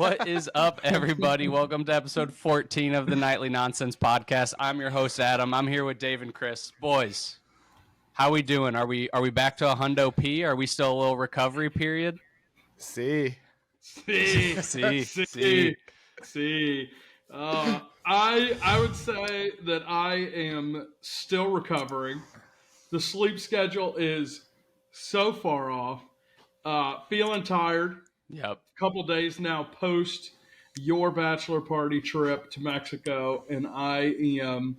What is up, everybody? Welcome to episode 14 of the Nightly Nonsense Podcast. I'm your host, Adam. I'm here with Dave and Chris. Boys, how we doing? Are we back to a hundo P? Are we still a little recovery period? See. I would say that I am still recovering. The sleep schedule is so far off. Feeling tired. Yep. A couple days now post your bachelor party trip to Mexico, and I am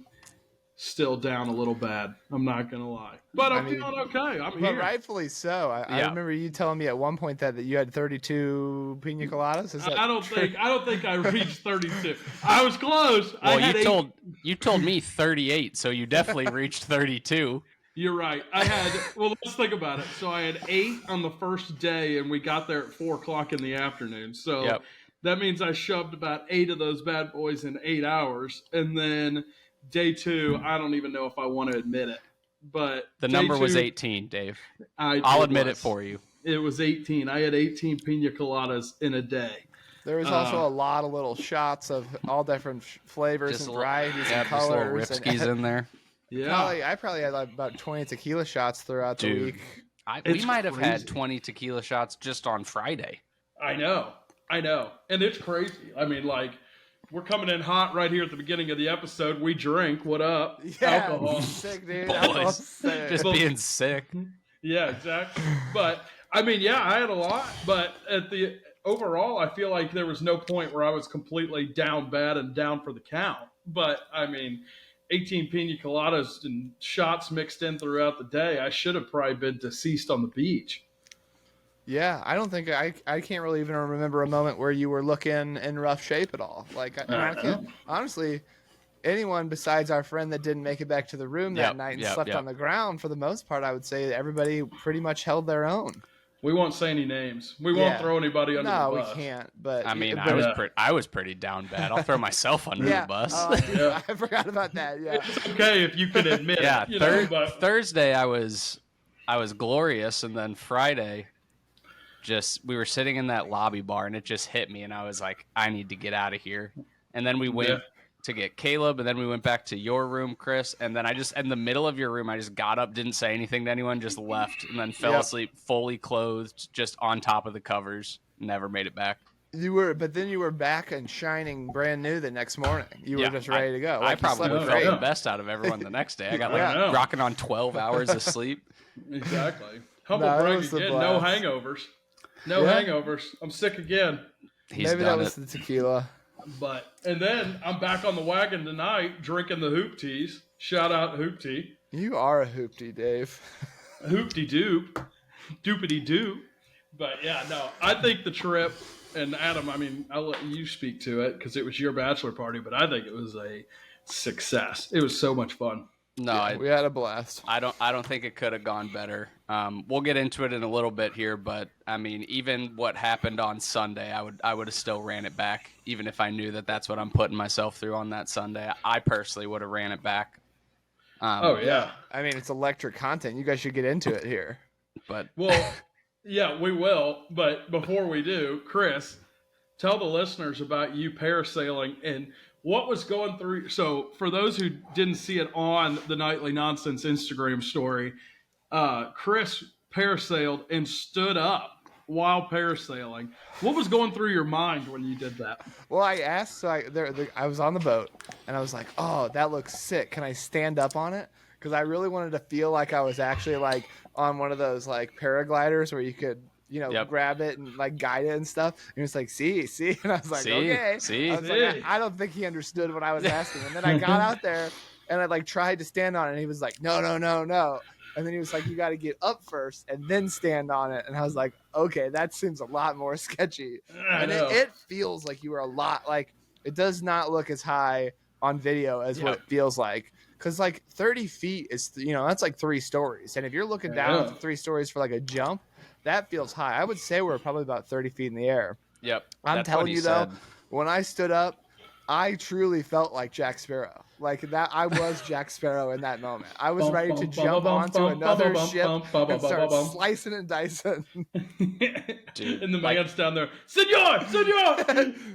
still down a little bad. I'm not going to lie. But I'm feeling okay. I'm here. Rightfully so. I remember you telling me at one point that you had 32 pina coladas. Is that I don't think I reached 32. I was close. Well, you told me 38, so you definitely reached 32. You're right. Let's think about it. So I had 8 on the first day, and we got there at 4 o'clock in the afternoon. So that means I shoved about 8 of those bad boys in 8 hours. And then day 2, I don't even know if I want to admit it, but the number was 18, Dave. I'll admit it for you. It was 18. I had 18 pina coladas in a day. There was also a lot of little shots of all different flavors and varieties and colors. Just little ripskis in there. Yeah, I probably had like about 20 tequila shots throughout the week. We might have had 20 tequila shots just on Friday. I know. And it's crazy. I mean, like, we're coming in hot right here at the beginning of the episode. We drink. What up? Yeah, alcohol. Sick, dude. Boys, just being sick. Yeah, exactly. But, I mean, yeah, I had a lot. But overall, I feel like there was no point where I was completely down bad and down for the count. But, I mean, 18 pina coladas and shots mixed in throughout the day. I should have probably been deceased on the beach. Yeah, I don't think I can't really even remember a moment where you were looking in rough shape at all. Like, I can't, honestly, anyone besides our friend that didn't make it back to the room that night and slept on the ground, for the most part, I would say that everybody pretty much held their own. We won't say any names. We won't throw anybody under the bus. No, we can't. But I mean, I was pretty down bad. I'll throw myself under the bus. I forgot about that. Yeah, it's okay if you can admit it. Yeah, Thursday I was glorious, and then Friday, we were sitting in that lobby bar, and it just hit me, and I was like, I need to get out of here. And then we went to get Caleb, and then we went back to your room, Chris, and then in the middle of your room, I just got up, didn't say anything to anyone, just left, and then fell asleep fully clothed, just on top of the covers. Never made it back. But then you were back and shining brand new the next morning. You were just ready to go. I probably felt the best out of everyone the next day. I got rocking on 12 hours of sleep. Exactly. Humble brag again. No hangovers. No hangovers. I'm sick again. Maybe that was the tequila. And then I'm back on the wagon tonight drinking the hoop teas. Shout out Hoop Tea. You are a hoopty, Dave. Hoopty doop. Doopity doop. But yeah, no, I think the trip, and Adam, I mean, I'll let you speak to it because it was your bachelor party, but I think it was a success. It was so much fun. No, we had a blast. I don't think it could have gone better. We'll get into it in a little bit here, but I mean, even what happened on Sunday, I would have still ran it back, even if I knew that that's what I'm putting myself through on that Sunday. I personally would have ran it back. I mean, it's electric content. You guys should get into it here. But yeah, we will. But before we do, Chris, tell the listeners about you parasailing and what was going through. So for those who didn't see it on the Nightly Nonsense Instagram story, Chris parasailed and stood up while parasailing. What was going through your mind when you did that? Well, I asked, so I was on the boat, and I was like, oh, that looks sick. Can I stand up on it? Because I really wanted to feel like I was actually like on one of those like paragliders where you could, grab it and like guide it and stuff. And he was like, see. And I was like, okay. I was like, I don't think he understood what I was asking. And then I got out there and I like tried to stand on it. And he was like, no. And then he was like, you got to get up first and then stand on it. And I was like, okay, that seems a lot more sketchy. And it feels like you are a lot like, it does not look as high on video as what it feels like. Because like 30 feet is, that's like 3 stories. And if you're looking down at 3 stories for like a jump, that feels high. I would say we're probably about 30 feet in the air. Yep. I'm telling you though, when I stood up, I truly felt like Jack Sparrow. Like that, I was Jack Sparrow in that moment. I was ready to jump onto another ship and start slicing and dicing. Dude, and the man's down there, senor.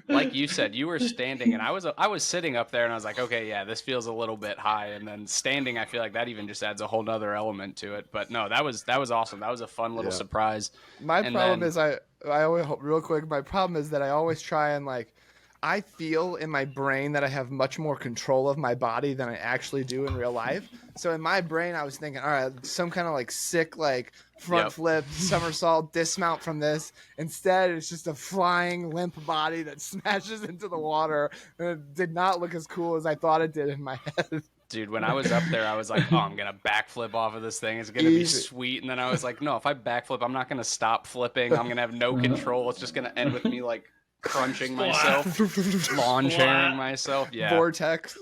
Like you said, you were standing, and I was sitting up there, and I was like, okay, yeah, this feels a little bit high. And then standing, I feel like that even just adds a whole nother element to it. But no, that was awesome. That was a fun little surprise. My problem is I always, real quick. My problem is that I always try and like. I feel in my brain that I have much more control of my body than I actually do in real life. So in my brain, I was thinking, all right, some kind of like sick, like front flip, somersault, dismount from this. Instead, it's just a flying limp body that smashes into the water. And it did not look as cool as I thought it did in my head. Dude, when I was up there, I was like, oh, I'm going to backflip off of this thing. It's going to be sweet. And then I was like, no, if I backflip, I'm not going to stop flipping. I'm going to have no control. It's just going to end with me like crunching myself, lawn chairing myself. Yeah. Vortex.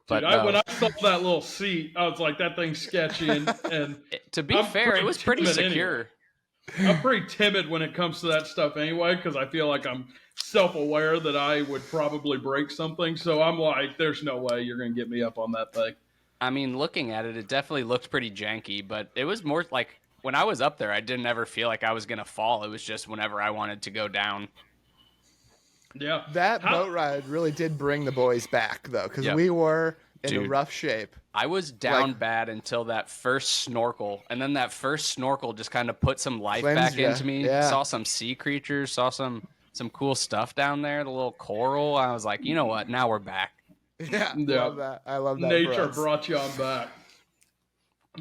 But dude, when I saw that little seat, I was like, that thing's sketchy. And to be fair, it was pretty secure. Anyway. I'm pretty timid when it comes to that stuff anyway, because I feel like I'm self-aware that I would probably break something. So I'm like, there's no way you're going to get me up on that thing. I mean, looking at it, it definitely looked pretty janky, but it was more like when I was up there, I didn't ever feel like I was going to fall. It was just whenever I wanted to go down. Yeah, that boat ride really did bring the boys back though, because we were in rough shape. I was down bad until that first snorkel, and then that first snorkel just kind of put some life back into me. Saw some sea creatures, saw some cool stuff down there, the little coral. I was like, you know what? Now we're back. Yeah, love that. I love that. Nature brought you on back.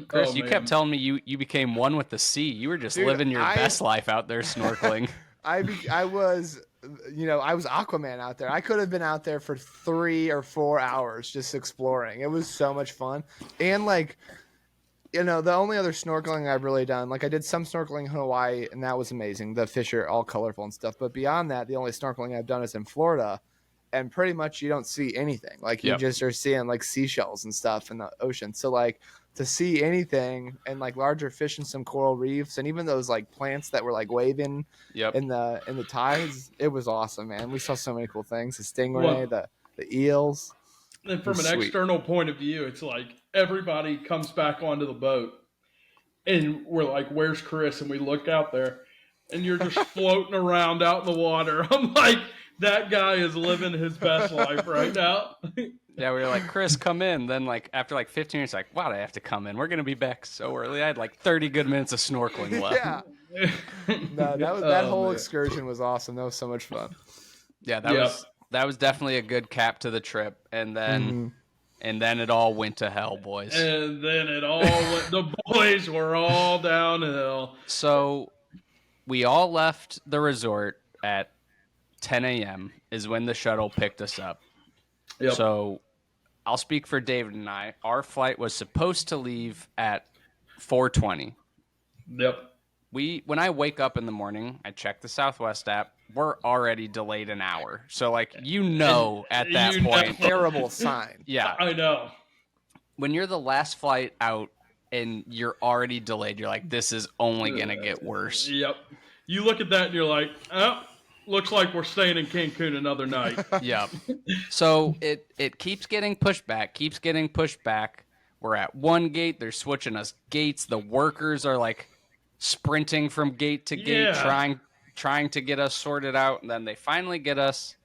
Chris, you kept telling me you became one with the sea. You were just living your best life out there snorkeling. I was. I was Aquaman out there. I could have been out there for 3 or 4 hours just exploring. It was so much fun. And the only other snorkeling I've really done, like I did some snorkeling in Hawaii and that was amazing. The fish are all colorful and stuff. But beyond that, the only snorkeling I've done is in Florida. And pretty much you don't see anything. Like you just are seeing like seashells and stuff in the ocean. So like to see anything and like larger fish and some coral reefs and even those like plants that were like waving in the tides, it was awesome, man. We saw so many cool things. The stingray, the eels. And from an external point of view, it's like everybody comes back onto the boat and we're like, where's Chris? And we look out there and you're just floating around out in the water. I'm like, that guy is living his best life right now. Yeah, we were like, Chris, come in. Then, like, after like 15 minutes, like, wow, I have to come in. We're going to be back so early. I had like 30 good minutes of snorkeling left. Yeah. No, that whole excursion was awesome. That was so much fun. Yeah, that was definitely a good cap to the trip. And then it all went to hell, boys. And then it all went, the boys were all downhill. So we all left the resort at 10 a.m. is when the shuttle picked us up. Yep. So I'll speak for David and I. Our flight was supposed to leave at 4:20. Yep. When I wake up in the morning, I check the Southwest app. We're already delayed an hour. So like at that point, terrible sign. Yeah, I know. When you're the last flight out and you're already delayed, you're like, this is only gonna get worse. Yep. You look at that and you're like, oh. Looks like we're staying in Cancun another night. Yep. So it keeps getting pushed back, We're at one gate. They're switching us gates. The workers are like sprinting from gate to gate, trying to get us sorted out. And then they finally get us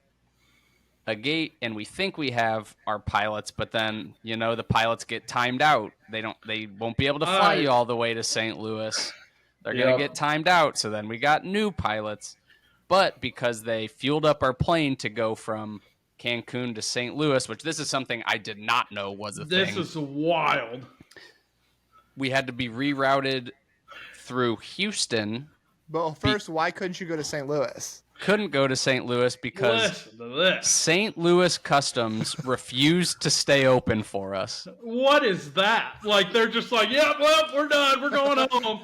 a gate, and we think we have our pilots, but then, the pilots get timed out. They won't be able to fly you all the way to St. Louis. They're going to get timed out. So then we got new pilots. But because they fueled up our plane to go from Cancun to St. Louis, which this is something I did not know was a thing. This is wild. We had to be rerouted through Houston. Well, first, why couldn't you go to St. Louis? Couldn't go to St. Louis because St. Louis Customs refused to stay open for us. What is that? Like they're just like, yeah, well, we're done. We're going home.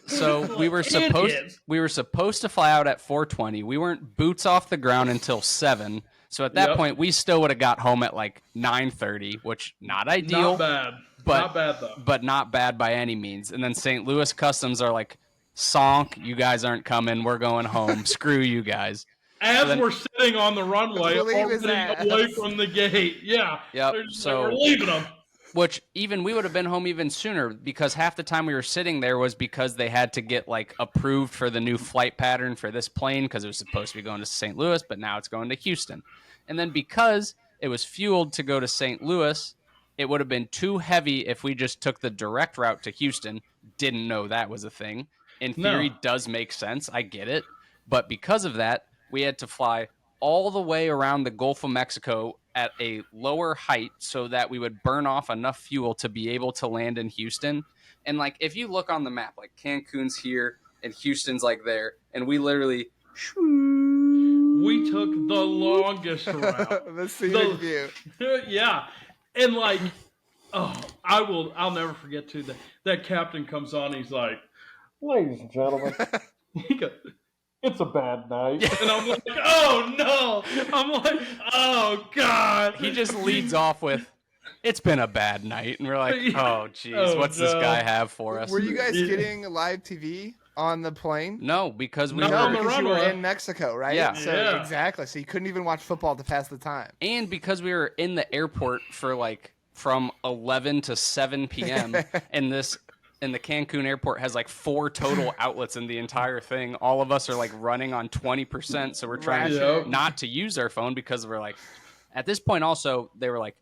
So we were supposed to fly out at 4:20. We weren't boots off the ground until 7. So at that point, we still would have got home at like 9:30, which not ideal. Not bad. Not bad though. But not bad by any means. And then St. Louis Customs are like, Sonk, you guys aren't coming. We're going home. Screw you guys. As we're sitting on the runway, already away from the gate. Yeah. Yep. So we're leaving them. Which even we would have been home even sooner because half the time we were sitting there was because they had to get like approved for the new flight pattern for this plane because it was supposed to be going to St. Louis, but now it's going to Houston. And then because it was fueled to go to St. Louis, it would have been too heavy if we just took the direct route to Houston. Didn't know that was a thing. In theory, does make sense. I get it. But because of that, we had to fly all the way around the Gulf of Mexico at a lower height so that we would burn off enough fuel to be able to land in Houston. And like, if you look on the map, like Cancun's here and Houston's like there, and we literally we took the longest route. The scenic view. Yeah. And like, I'll never forget too that captain comes on, he's like, ladies and gentlemen, he goes, it's a bad night. And I'm like, oh no. I'm like, oh God. He just leads off with, it's been a bad night. And we're like, oh geez, what's this guy have for us? Were you guys getting live TV on the plane? No, because we you were in Mexico, right? Yeah. So exactly. So you couldn't even watch football to pass the time. And because we were in the airport for like from 11 to 7 p.m. and the Cancun airport has like 4 total outlets in the entire thing. All of us are like running on 20%. So we're trying not to use our phone because we're like, at this point also, they were like,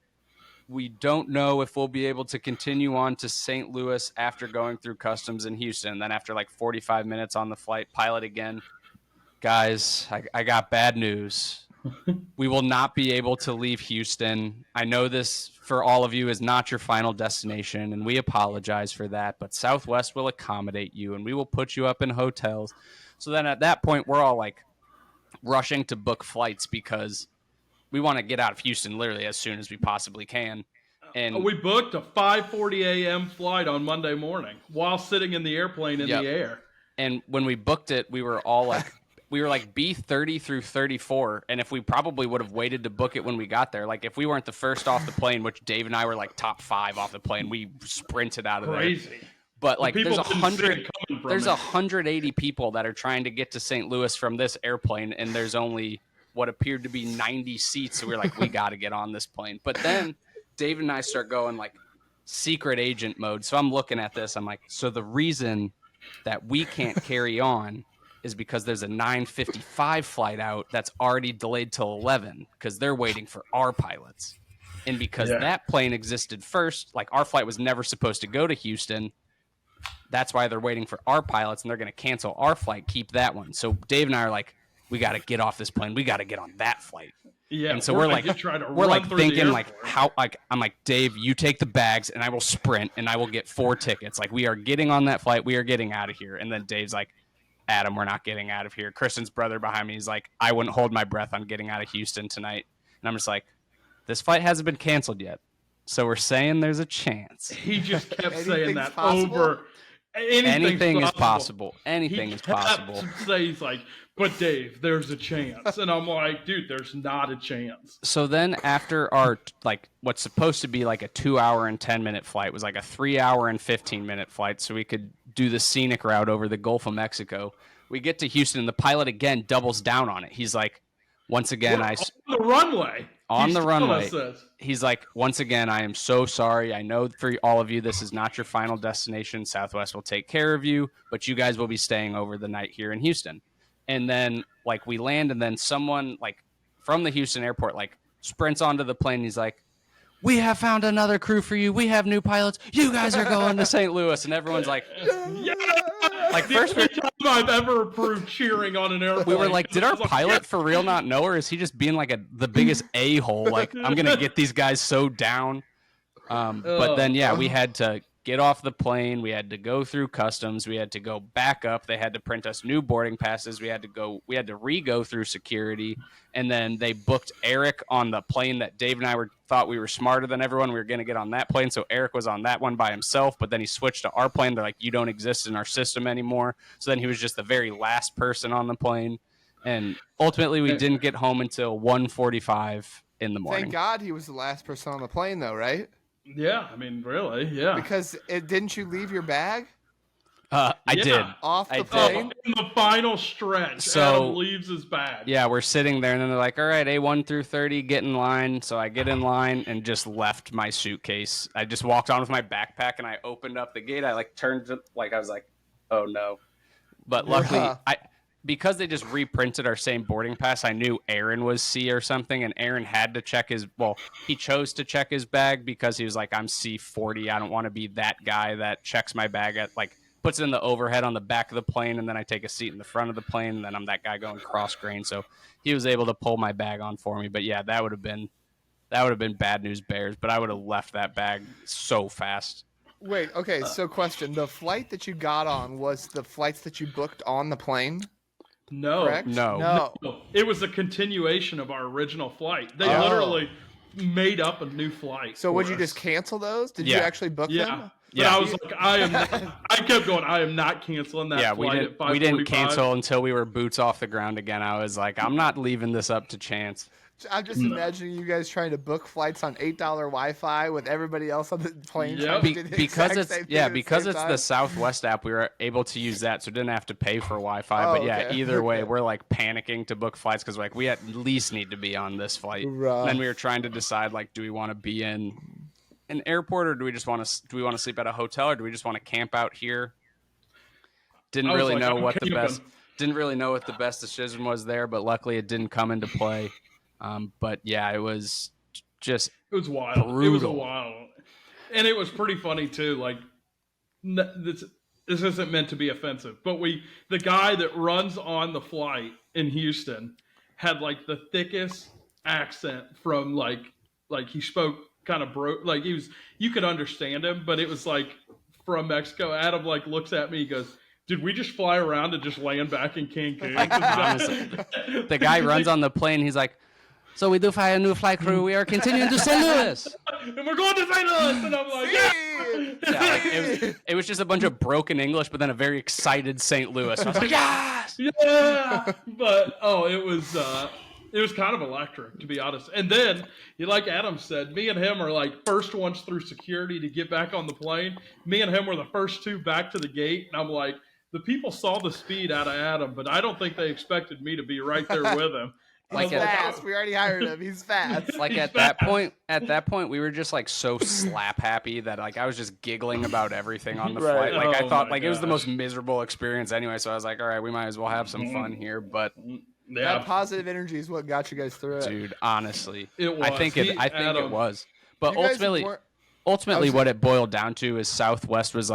we don't know if we'll be able to continue on to St. Louis after going through customs in Houston. And then after like 45 minutes on the flight, pilot again, guys, I got bad news. We will not be able to leave Houston. I know this for all of you is not your final destination, and we apologize for that, but Southwest will accommodate you, and we will put you up in hotels. So then at that point, we're all like rushing to book flights because we want to get out of Houston literally as soon as we possibly can. And we booked a 5:40 a.m. flight on Monday morning while sitting in the airplane in the air. And when we booked it, we were all like, we were like B30 through 34. And if we probably would have waited to book it when we got there, like if we weren't the first off the plane, which Dave and I were like top 5 off the plane, we sprinted out of there. But like there's 180 people that are trying to get to St. Louis from this airplane, and there's only what appeared to be 90 seats. So we were like, we got to get on this plane. But then Dave and I start going like secret agent mode. So I'm looking at this. I'm like, so the reason that we can't carry on is because there's a 9:55 flight out that's already delayed till 11 because they're waiting for our pilots. And because that plane existed first, like our flight was never supposed to go to Houston. That's why they're waiting for our pilots, and they're going to cancel our flight, keep that one. So Dave and I are like, we got to get off this plane. We got to get on that flight. Yeah. And so we're like thinking like how, like, I'm like, Dave, you take the bags and I will sprint and I will get 4 tickets. Like we are getting on that flight. We are getting out of here. And then Dave's like, Adam, we're not getting out of here. Kristen's brother behind me is like, I wouldn't hold my breath on getting out of Houston tonight. And I'm just like, this flight hasn't been canceled yet. So we're saying there's a chance. He just kept saying that over. Anything is possible. Anything is possible. He's like, but Dave, there's a chance. And I'm like, dude, there's not a chance. So then after our, like, what's supposed to be like a 2-hour and 10-minute flight was like a 3-hour and 15-minute flight so we could do the scenic route over the Gulf of Mexico. We get to Houston, and the pilot again doubles down on it. He's like, once again, on the runway. On the runway. He's like, once again, I am so sorry. I know for all of you, this is not your final destination. Southwest will take care of you, but you guys will be staying over the night here in Houston. And then, like, we land, and then someone, like, from the Houston airport, like, sprints onto the plane. He's like, we have found another crew for you. We have new pilots. You guys are going to St. Louis. And everyone's like, yeah! Like, first time I've ever approved cheering on an airplane. We were like, did our pilot for real not know, or is he just being like the biggest a-hole? Like, I'm going to get these guys so down. But then, yeah, we had to get off the plane. We had to go through customs. We had to go back up. They had to print us new boarding passes. We had to re-go through security. And then they booked Eric on the plane that Dave and I thought we were smarter than everyone. We were going to get on that plane. So Eric was on that one by himself, but then he switched to our plane. They're like, you don't exist in our system anymore. So then he was just the very last person on the plane. And ultimately we didn't get home until 1:45 in the morning. Thank God he was the last person on the plane though, right? Yeah, I mean, really, yeah. Because didn't you leave your bag? I did. Off the I plane? In the final stretch, So- Adam leaves his bag. Yeah, we're sitting there, and then they're like, all right, A1 through 30, get in line. So I get in line and just left my suitcase. I just walked on with my backpack, and I opened up the gate. I turned to, I was like, oh no. But luckily, because they just reprinted our same boarding pass, I knew Aaron was C or something, and Aaron had to check he chose to check his bag because he was like, I'm C40. I don't want to be that guy that checks my bag at puts it in the overhead on the back of the plane, and then I take a seat in the front of the plane, and then I'm that guy going cross grain. So he was able to pull my bag on for me. But yeah, that would have been bad news bears. But I would have left that bag so fast. Wait, okay, so question. The flight that you got on was the flights that you booked on the plane? No. Correct? No. It was a continuation of our original flight. They literally made up a new flight. So would you us. just cancel those? Did you actually book them? But I was like, I kept going, I am not canceling that flight at 5:45. We didn't cancel until we were boots off the ground again. I was like, I'm not leaving this up to chance. I'm just imagining you guys trying to book flights on $8 Wi-Fi with everybody else on the plane. Yep. Because it's the Southwest app, we were able to use that, so didn't have to pay for Wi-Fi. But yeah, either way, we're panicking to book flights because we at least need to be on this flight. Right. And then we were trying to decide do we want to be in an airport or do we want to sleep at a hotel or do we just want to camp out here? Didn't really know what the best decision was there, but luckily it didn't come into play. But yeah, it was wild. Brutal. It was wild, and it was pretty funny too. This isn't meant to be offensive, but the guy that runs on the flight in Houston had the thickest accent from he spoke kind of broke. You could understand him, but it was from Mexico. Adam looks at me, he goes, did we just fly around and just land back in Cancun? Honestly, the guy runs on the plane. He's like, so we do fly a new flight crew. We are continuing to St. Louis. And we're going to St. Louis. And I'm like, yeah. It was just a bunch of broken English, but then a very excited St. Louis. I was like, yes! Yeah. But, it was kind of electric, to be honest. And then, like Adam said, me and him are first ones through security to get back on the plane. Me and him were the first two back to the gate. And I'm like, the people saw the speed out of Adam, but I don't think they expected me to be right there with him. He's fast. We already hired him. He's fast. At that point, we were just so slap happy that I was just giggling about everything on the flight. I thought it was the most miserable experience anyway. So I was like, all right, we might as well have some fun here. But that positive energy is what got you guys through it, dude. Honestly, it was. I think it was. But ultimately, what it boiled down to is Southwest was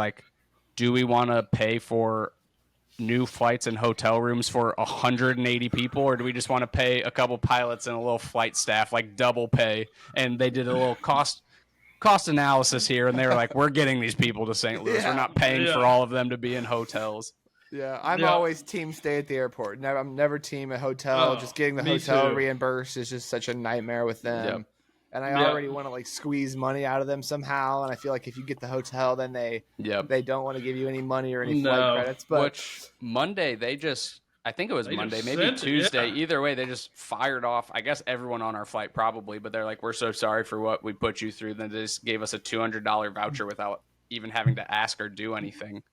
do we want to pay for new flights and hotel rooms for 180 people, or do we just want to pay a couple pilots and a little flight staff double pay? And they did a little cost analysis here, and they were like, we're getting these people to St. Louis. We're not paying for all of them to be in hotels. Yeah, I'm always team stay at the airport. I'm never team a hotel. Just getting the hotel reimbursed is just such a nightmare with them. Yep. And I already want to squeeze money out of them somehow. And I feel like if you get the hotel, then they don't want to give you any money or any flight credits. But which Monday I think it was Monday, maybe Tuesday. Yeah. Either way, they just fired off. I guess everyone on our flight probably, but they're like, "We're so sorry for what we put you through." Then they just gave us a $200 voucher without even having to ask or do anything.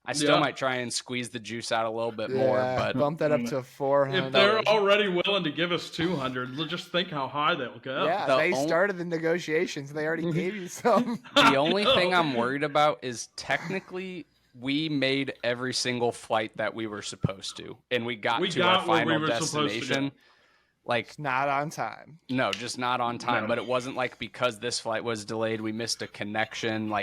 I still might try and squeeze the juice out a little bit more, but bump that up to $400. If they're already willing to give us $200, just think how high they'll go. Yeah, they started the negotiations. And they already gave you some. The only thing I'm worried about is technically we made every single flight that we were supposed to, and we got to our final destination. It's not on time. No, just not on time. No. But it wasn't because this flight was delayed, we missed a connection.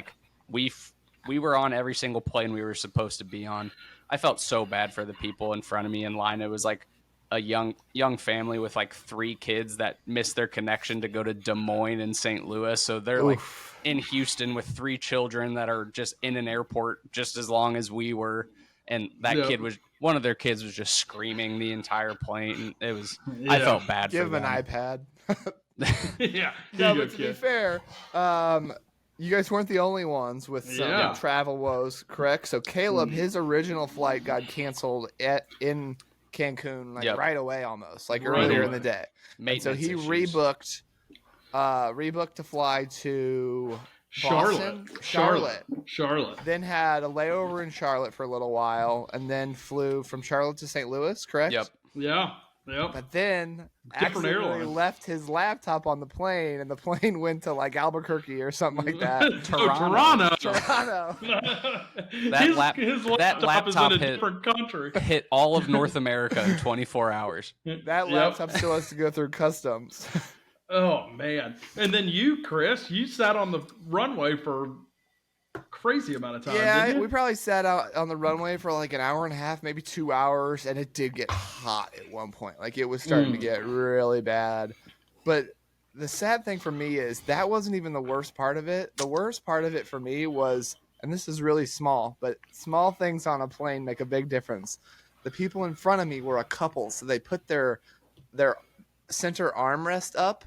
We were on every single plane we were supposed to be on. I felt so bad for the people in front of me in line. It was a young family with 3 kids that missed their connection to go to Des Moines and St. Louis. So they're in Houston with 3 children that are just in an airport just as long as we were. And that one of their kids was just screaming the entire plane. It was, I felt bad for them. Give him an iPad. Yeah. No, but to be fair, you guys weren't the only ones with some travel woes, correct? So Caleb, his original flight got canceled in Cancun right away almost, earlier in the day. So he rebooked to fly to Boston, Charlotte. Then had a layover in Charlotte for a little while, and then flew from Charlotte to St. Louis, correct? Yep. Yeah. But then Different accidentally airline. left his laptop on the plane, and the plane went to like Albuquerque or something like that. Toronto. Toronto. His laptop is in a different country. Hit all of North America in 24 hours. That laptop still has to go through customs. Oh man! And then you, Chris, you sat on the runway for a crazy amount of time. Yeah, didn't you? we probably sat out on the runway for like an hour and a half, maybe 2 hours, and it did get hot at one point. Like it was starting to get really bad. But the sad thing for me is that wasn't even the worst part of it. The worst part of it for me was, and this is really small, but small things on a plane make a big difference. The people in front of me were a couple, so they put their center armrest up,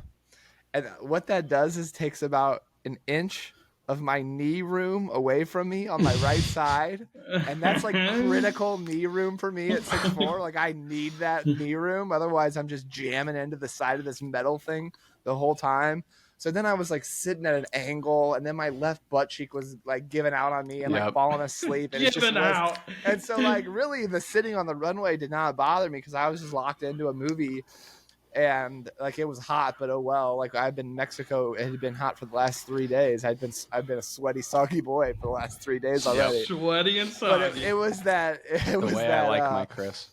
and what that does is takes about an inch of my knee room away from me on my right side, and that's like critical knee room for me at 6'4". Like I need that knee room, otherwise I'm just jamming into the side of this metal thing the whole time. So then I was like sitting at an angle, and then my left butt cheek was like giving out on me and like falling asleep. And it just was, and so like really the sitting on the runway did not bother me because I was just locked into a movie. And like it was hot, but oh well. Like I've been in Mexico, it had been hot for the last 3 days. I've been a sweaty, soggy boy for the last 3 days already. Sweaty and soggy. But it was that. It was the way that, I like my Chris.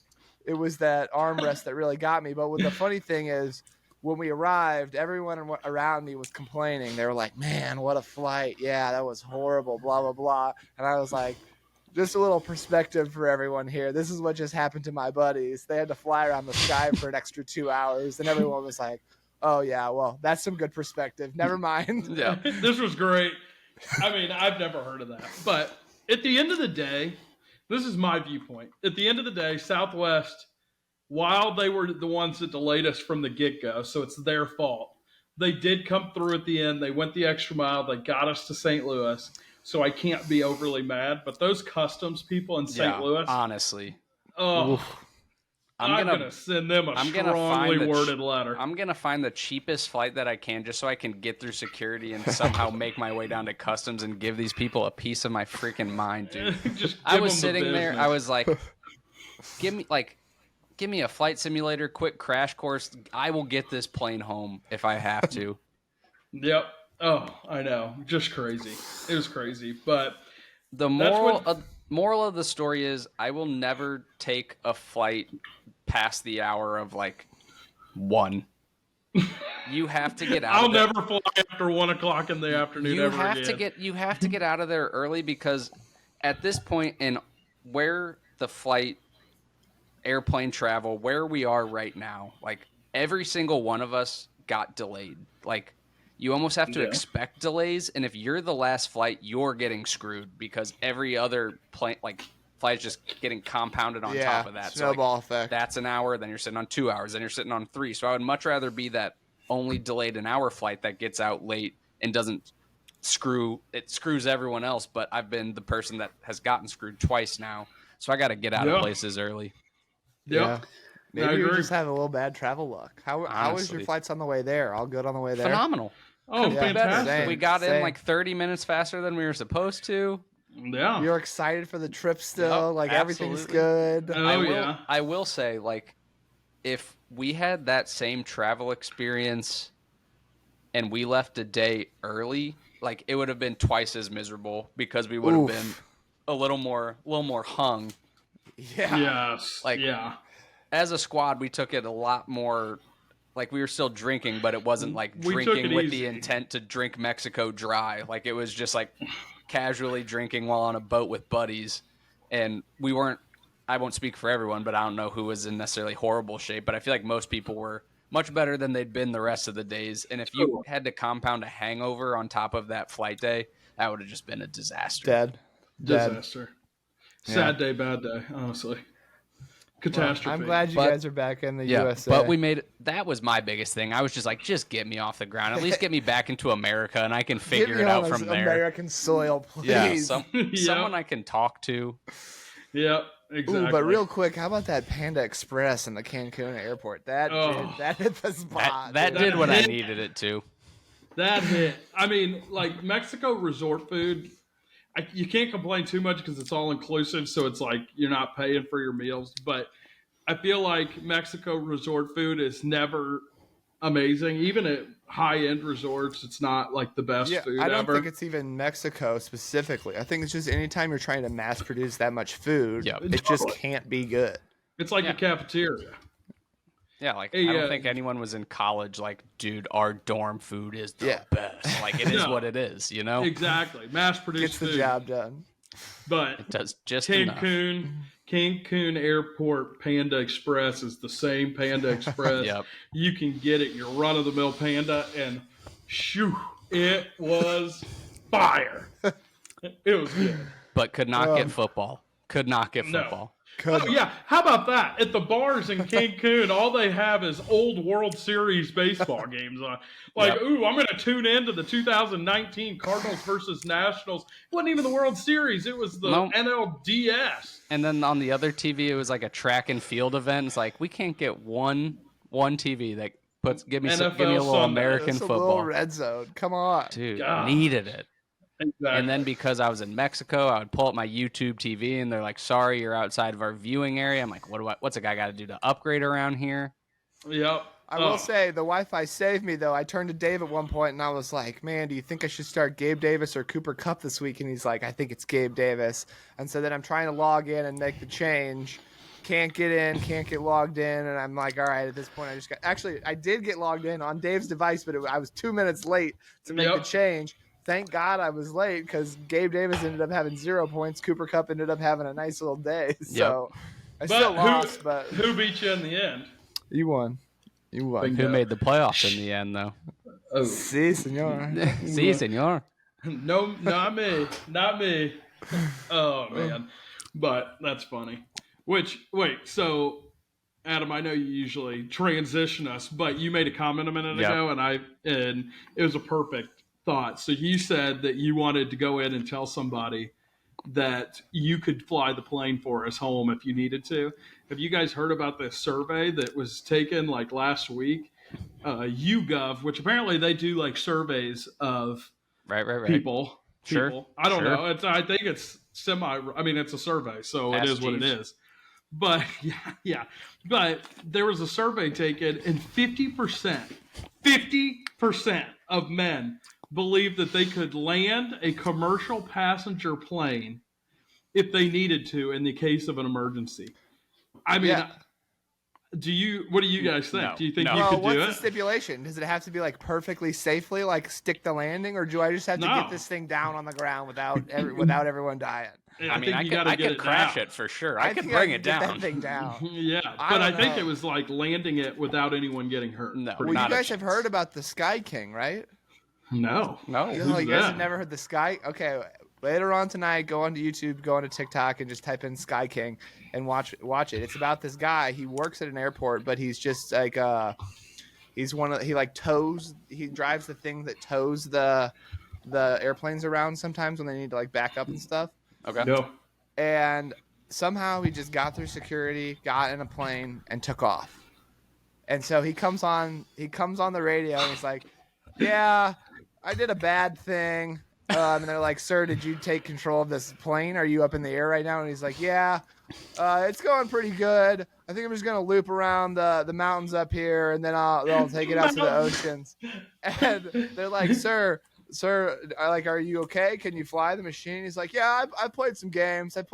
It was that armrest that really got me. But the funny thing is, when we arrived, everyone around me was complaining. They were like, "Man, what a flight! Yeah, that was horrible." Blah blah blah. And I was like, just a little perspective for everyone here. This is what just happened to my buddies. They had to fly around the sky for an extra 2 hours, and everyone was like, "Oh yeah, well, that's some good perspective. Never mind." Yeah, this was great. I mean, I've never heard of that. But at the end of the day, this is my viewpoint. At the end of the day, Southwest, while they were the ones that delayed us from the get-go, so it's their fault, they did come through at the end. They went the extra mile. They got us to St. Louis. So I can't be overly mad, but those customs people in St. Louis, honestly, I'm gonna send them a strongly worded letter. I'm gonna find the cheapest flight that I can, just so I can get through security and somehow make my way down to customs and give these people a piece of my freaking mind, dude. I was sitting there, I was like, give me a flight simulator, quick crash course. I will get this plane home if I have to. Yep. Oh, I know. Just crazy. It was crazy. But the moral of the story is I will never take a flight past the hour of like 1. You have to get out I'll of there. never fly after 1 o'clock in the afternoon You have to get out of there early, because at this point in where the flight, airplane travel, where we are right now, like every single one of us got delayed. Like you almost have to expect delays, and if you're the last flight, you're getting screwed because every other plane, like flight, is just getting compounded on top of that. Snowball effect. That's an hour, then you're sitting on 2 hours, then you're sitting on 3. So I would much rather be that only delayed an hour flight that gets out late and doesn't screws everyone else. But I've been the person that has gotten screwed twice now, so I got to get out of places early. Yeah. Maybe you just have a little bad travel luck. How was your flights on the way there? All good on the way there? Phenomenal. Oh, fantastic. We got in like 30 minutes faster than we were supposed to. Yeah. You're excited for the trip still. Everything's good. Oh, I will say, like, if we had that same travel experience and we left a day early, like, it would have been twice as miserable because we would have been a little more hung. Yeah. Yes. As a squad, we took it a lot more. Like, we were still drinking, but it wasn't like drinking with the intent to drink Mexico dry. Like, it was just like casually drinking while on a boat with buddies. And we weren't, I won't speak for everyone, but I don't know who was in necessarily horrible shape. But I feel like most people were much better than they'd been the rest of the days. And if you had to compound a hangover on top of that flight day, that would have just been a disaster. Disaster. Sad day, bad day, honestly. Catastrophe. Well, I'm glad you guys are back in the USA. But we made it. That was my biggest thing. I was just like, just get me off the ground. At least get me back into America, and I can figure it out from there. American soil, please. Yeah, someone I can talk to. Yep, exactly. Ooh, but real quick, how about that Panda Express in the Cancun airport? That hit the spot. That did what I needed it to. That hit. I mean, like Mexico resort food, you can't complain too much because it's all inclusive. So it's like you're not paying for your meals. But I feel like Mexico resort food is never amazing. Even at high end resorts, it's not like the best Yeah, food I don't ever. think it's even Mexico specifically. I think it's just anytime you're trying to mass produce that much food, Yep. it just can't be good. It's like Yeah. a cafeteria. Yeah, like Hey, I don't think anyone was in college like, dude, our dorm food is the Yeah. best. Like it is No. what it is, you know? Exactly. Mass produced Gets the food. job done. But It does just enough. Cancun Airport Panda Express is the same Panda Express. Yep. You can get it your run of the mill Panda, and shoo, it was fire. It was good. But could not get football. Could not get No. football. Oh yeah, how about that? At the bars in Cancun, all they have is old World Series baseball games on. Like, Yep. ooh, I'm going to tune into the 2019 Cardinals versus Nationals. It wasn't even the World Series; it was the NLDS. And then on the other TV, it was like a track and field event. It's like we can't get one TV that give me a little Sunday. American It's a football. little red zone. Come on. Dude, God. needed it. Exactly. And then because I was in Mexico, I would pull up my YouTube TV, and they're like, "Sorry, you're outside of our viewing area." I'm like, "What's a guy got to do to upgrade around here?" Yep. I will say the Wi-Fi saved me though. I turned to Dave at one point and I was like, "Man, do you think I should start Gabe Davis or Cooper Kupp this week?" And he's like, "I think it's Gabe Davis." And so then I'm trying to log in and make the change. Can't get in, can't get logged in, and I'm like, all right, at this point I did get logged in on Dave's device, but I was 2 minutes late to make the change. Thank God I was late because Gabe Davis ended up having 0 points. Cooper Kupp ended up having a nice little day. So I still lost, but who beat you in the end? You won. You won. Who made the playoffs in the end, though? Oh. Si, senor. Si, senor. No, not me. Not me. Oh, man. But that's funny. Wait, so Adam, I know you usually transition us, but you made a comment a minute ago, and it was a perfect thought. So you said that you wanted to go in and tell somebody that you could fly the plane for us home if you needed to. Have you guys heard about this survey that was taken like last week? YouGov, which apparently they do like surveys of right. people. Sure. I don't know. I think it's it's a survey, so it is what it is. But yeah. But there was a survey taken, and 50% of men believe that they could land a commercial passenger plane if they needed to in the case of an emergency. I mean, what do you guys think? No, do you think no. you could what's do the it? stipulation? Does it have to be like perfectly safely, like stick the landing, or do I just have to get this thing down on the ground without everyone dying? I could crash it for sure. I could bring it down. That thing down. Yeah, but I think it was like landing it without anyone getting hurt. No, well, you guys have heard about the Sky King, right? No. You guys have never heard the Sky? Okay, later on tonight, go onto YouTube, go onto TikTok, and just type in Sky King and watch it. It's about this guy. He works at an airport, but he's just like he drives the thing that tows the airplanes around sometimes when they need to like back up and stuff. Okay. No. And somehow he just got through security, got in a plane, and took off. And so he comes on the radio and he's like, "Yeah, I did a bad thing." And they're like, "Sir, did you take control of this plane? Are you up in the air right now?" And he's like, "Yeah, it's going pretty good. I think I'm just gonna loop around the mountains up here, and then I'll take it out to the oceans." And they're like, "Sir, are you okay? Can you fly the machine?" He's like, "Yeah, I played some games. I'm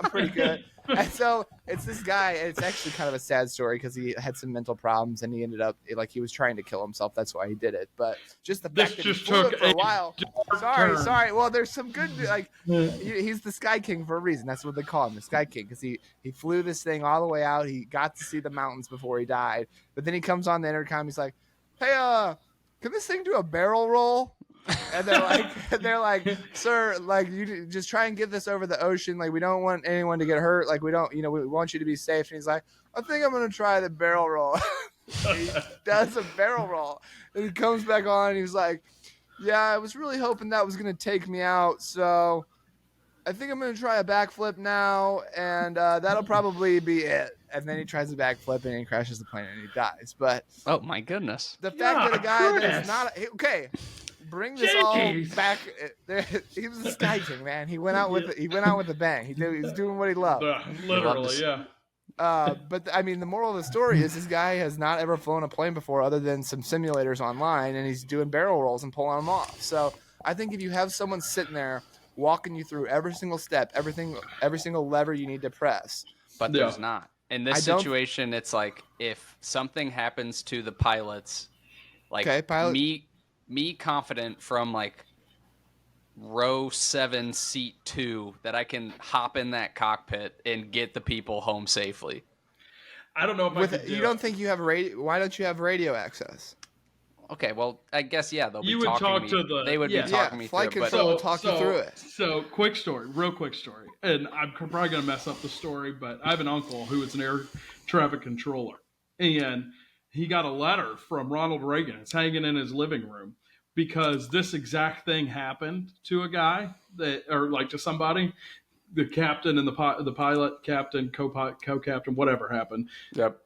pretty good." And so it's this guy, and it's actually kind of a sad story because he had some mental problems and he ended up like he was trying to kill himself. That's why he did it. But just the fact that he flew it for a while. Sorry. Well, there's some good like he's the Sky King for a reason. That's what they call him, the Sky King, because he flew this thing all the way out. He got to see the mountains before he died. But then he comes on the intercom. He's like, "Hey, can this thing do a barrel roll?" And they're like, "Sir, like you just try and get this over the ocean. Like we don't want anyone to get hurt. Like we don't, we want you to be safe." And he's like, "I think I'm gonna try the barrel roll." He does a barrel roll, and he comes back on. And he's like, "Yeah, I was really hoping that was gonna take me out. So I think I'm going to try a backflip now, and that'll probably be it. And then he tries a backflip and he crashes the plane and he dies. But Oh my goodness. the fact that a guy Chris. that's not okay, bring this all Jeez. back. He was a Sky King, man. He went out with a bang. He's doing what he loved. Literally, yeah. But I mean, the moral of the story is this guy has not ever flown a plane before, other than some simulators online, and he's doing barrel rolls and pulling them off. So I think if you have someone sitting there walking you through every single step, every single lever you need to press, But Yeah. there's not. In this situation, it's like if something happens to the pilots, like me confident from like row 7, seat 2, that I can hop in that cockpit and get the people home safely. I don't know if I could do you it. don't think you have radio? Why don't you have radio access? Okay, well, I guess they'll be You would talking talk me. to the- They would yeah. be talking me flight through it, control but will talk you through it. So, real quick story. And I'm probably going to mess up the story, but I have an uncle who was an air traffic controller. And he got a letter from Ronald Reagan. It's hanging in his living room because this exact thing happened to a guy to somebody. The captain and the pilot, captain, co-captain, whatever happened. Yep.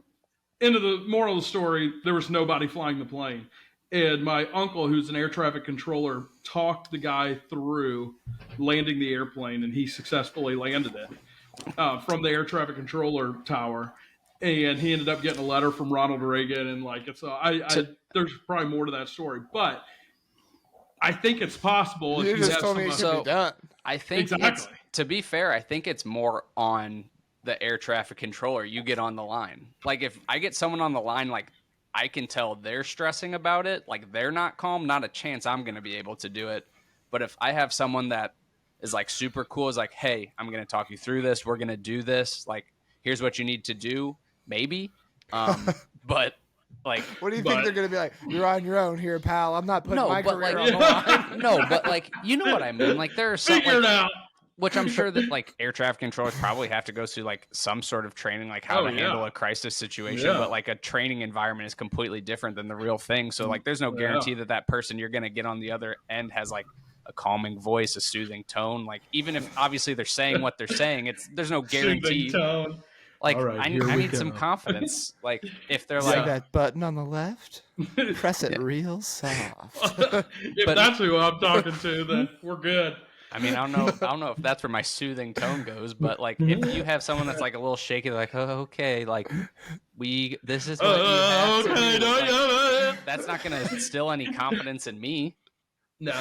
End of the moral of the story, there was nobody flying the plane. And my uncle, who's an air traffic controller, talked the guy through landing the airplane, and he successfully landed it from the air traffic controller tower. And he ended up getting a letter from Ronald Reagan, and there's probably more to that story, but I think it's possible. You if just have told me it somebody- should be done. I think Exactly. to be fair, I think it's more on the air traffic controller. You get on the line. Like if I get someone on the line, like I can tell they're stressing about it. Like they're not calm. Not a chance I'm going to be able to do it. But if I have someone that is like super cool, is like, hey, I'm going to talk you through this. We're going to do this. Like, here's what you need to do. Maybe. But like, What do you think they're going to be like? You're on your own here, pal. I'm not putting my but career like, on the line. no, but like, you know what I mean? Like there are some, Figure it like, out. which I'm sure that like air traffic controllers probably have to go through like some sort of training, like how to handle a crisis situation. Yeah. But like a training environment is completely different than the real thing. So like, there's no guarantee that person you're going to get on the other end has like a calming voice, a soothing tone. Like even if obviously they're saying what they're saying, there's no guarantee. Soothing tone. Like All right, I here we need some go. confidence. Like if they're See like, that button on the left? Press it real soft. If But- that's who I'm talking to, then we're good. I mean, I don't know if that's where my soothing tone goes, but like if you have someone that's like a little shaky, they're like, oh, okay, like this is what you have to do. Like, that's not going to instill any confidence in me. No,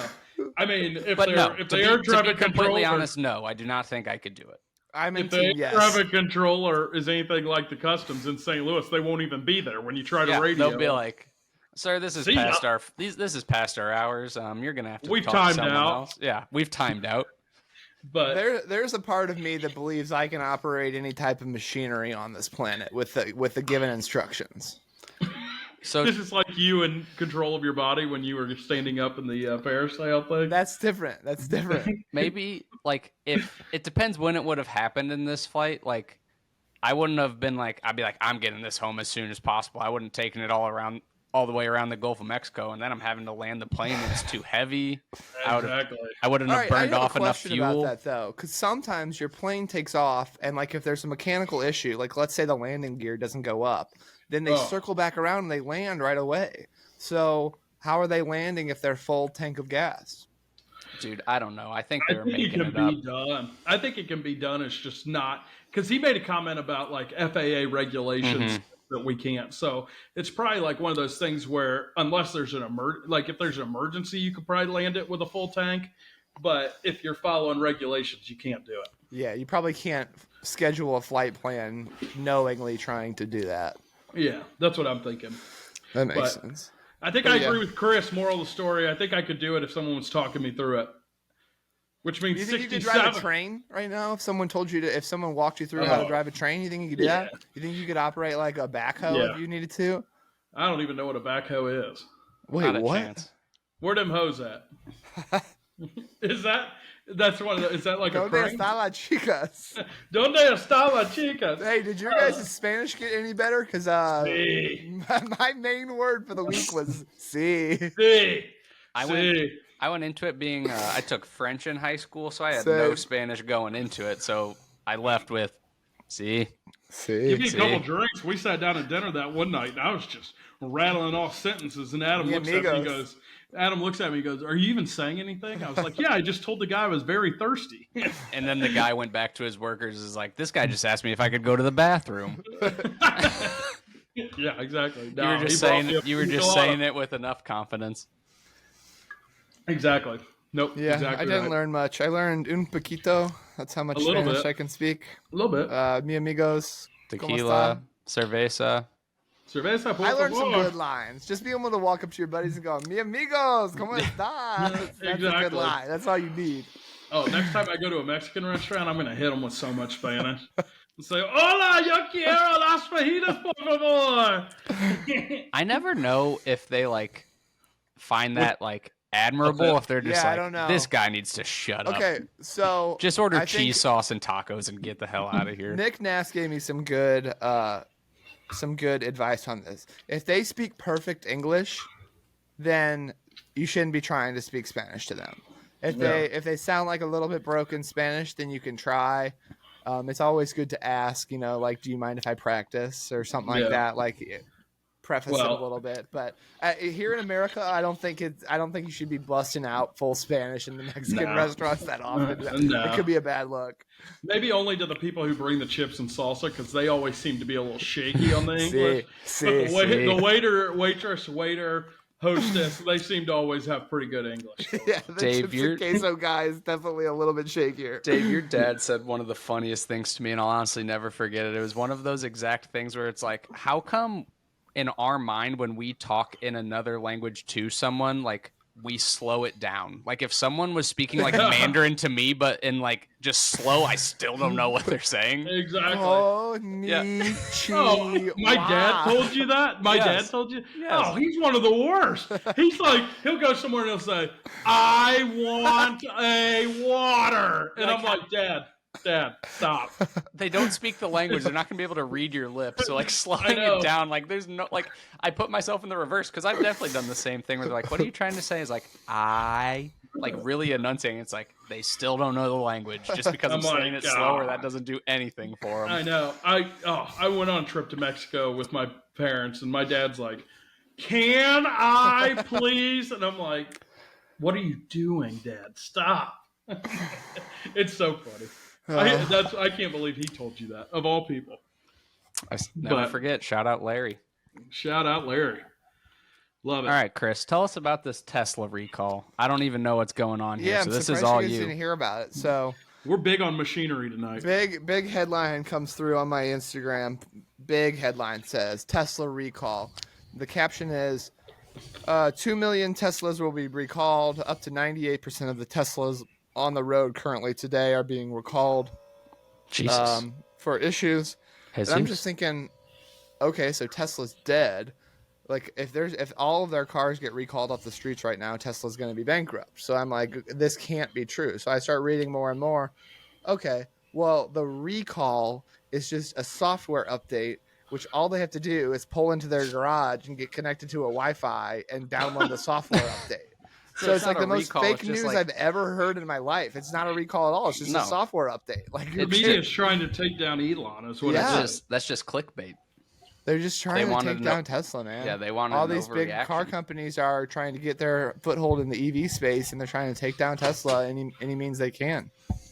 I mean, if But no, if to the be, air to be traffic completely controller, honest, no, I do not think I could do it. I'm in if the air team yes. traffic controller is anything like the customs in St. Louis, they won't even be there when you try to radio. They'll be like, sir, this is See ya. past our this is past our hours. You're gonna have to We've talk to timed someone out. else. Yeah, we've timed out. but There's a part of me that believes I can operate any type of machinery on this planet with the given instructions. So this is like you in control of your body when you were standing up in the parasail thing. That's different. That's different. maybe like if it depends when it would have happened in this flight. Like I wouldn't have been like, I'd be like, I'm getting this home as soon as possible. I wouldn't have taken it all the way around the Gulf of Mexico, and then I'm having to land the plane and it's too heavy. Exactly. I wouldn't All have right, I burned have off a enough question fuel. about that though, because sometimes your plane takes off, and like if there's a mechanical issue, like let's say the landing gear doesn't go up, then they circle back around and they land right away. So how are they landing if they're full tank of gas? Dude, I don't know. I think I they're think it making can it up. be done. I think it can be done. It's just not because he made a comment about like FAA regulations that we can't. So it's probably like one of those things where unless there's an if there's an emergency, you could probably land it with a full tank. But if you're following regulations, you can't do it. Yeah, you probably can't schedule a flight plan knowingly trying to do that. Yeah, that's what I'm thinking. That makes But- sense. I think I agree with Chris. Moral of the story: I think I could do it if someone was talking me through it. Which means Do you think you could 67. drive a train right now? If someone told you to, if someone walked you through how to drive a train, you think you could do that? You think you could operate like a backhoe if you needed to? I don't even know what a backhoe is. Wait, Not a what? chance. Where them hoes at? That's one of the, is that like a Donde crane? está la chicas? Donde está la chica? Hey, did your guys' Spanish get any better? Because Sí. my main word for the week was "sí." Sí. I Sí. I went into it being I took French in high school, so I had Same. no Spanish going into it. So I left with, see, Give me a See? couple drinks. We sat down at dinner that one night, and I was just rattling off sentences. And Adam Mi looks at me and amigos. goes, "Are you even saying anything?" I was like, "Yeah, I just told the guy I was very thirsty." And then the guy went back to his workers. Is like, this guy just asked me if I could go to the bathroom. Yeah, exactly. You were just saying it with enough confidence. Exactly. Nope. Yeah, exactly I didn't right. learn much. I learned un poquito. That's how much A little Spanish bit. I can speak. A little bit. Mi amigos. ¿Cómo Tequila, están? cerveza. Cerveza, por I learned some favor. good lines. Just being able to walk up to your buddies and go, "Mi amigos, cómo estás?" That's a good Exactly. line. That's all you need. Oh, next time I go to a Mexican restaurant, I'm going to hit them with so much Spanish. And say, "Hola, yo quiero las fajitas, por favor." I never know if they like find that like admirable. If they're just Yeah, I like, don't know. this guy needs to shut up. Okay, so Just order I think cheese sauce and tacos and get the hell out of here. Nick Nass gave me some good advice on this. If they speak perfect English, then you shouldn't be trying to speak Spanish to them. If they sound like a little bit broken Spanish, then you can try. It's always good to ask, like, do you mind if I practice or something like that? Like, preface it a little bit. But here in America, I don't think you should be busting out full Spanish in the Mexican restaurants that often. No. It could be a bad look. Maybe only to the people who bring the chips and salsa, because they always seem to be a little shaky on the English. But the waiter, waitress, hostess, they seem to always have pretty good English. Yeah, the Dave, chips and queso guy is definitely a little bit shakier. Dave, your dad said one of the funniest things to me, and I'll honestly never forget it. It was one of those exact things where it's like, how come in our mind when we talk in another language to someone, like, we slow it down? Like, if someone was speaking like Mandarin to me, but in like just slow, I still don't know what they're saying. Exactly. Oh, my dad told you that? My dad told you? Yes. Oh, he's one of the worst. He's like, he'll go somewhere and he'll say, "I want a water." And I'm like, Dad, stop. They don't speak the language. They're not going to be able to read your lips. So, like, slowing it down, like, there's no, like, I put myself in the reverse because I've definitely done the same thing where they're like, what are you trying to say? Is like, like, really enunciating. It's like, they still don't know the language. Just because I'm saying it slower, that doesn't do anything for them. I know. I went on a trip to Mexico with my parents, and my dad's like, "Can I please?" And I'm like, "What are you doing, Dad? Stop." It's so funny. I can't believe he told you that, of all people. I never forget. Shout out Larry. Shout out Larry. Love it. All right, Chris, tell us about this Tesla recall. I don't even know what's going on here, Yeah, so I'm this is surprised all you guys you. didn't hear about it. So We're big on machinery tonight. big headline comes through on my Instagram. Big headline says Tesla recall. The caption is 2 million Teslas will be recalled. Up to 98% of the Teslas on the road currently today are being recalled Jesus. for issues. And I'm just thinking, okay, so Tesla's dead. Like, if all of their cars get recalled off the streets right now, Tesla's going to be bankrupt. So I'm like, this can't be true. So I start reading more and more. Okay, well, the recall is just a software update, which all they have to do is pull into their garage and get connected to a Wi-Fi and download the software update. So it's like the most fake news I've ever heard in my life. It's not a recall at all. It's just a software update. Like, The media is trying to take down Elon. Is what it is. That's just clickbait. They're just trying to take down Tesla, man. Yeah, they want all these big car companies are trying to get their foothold in the EV space, and they're trying to take down Tesla any means they can.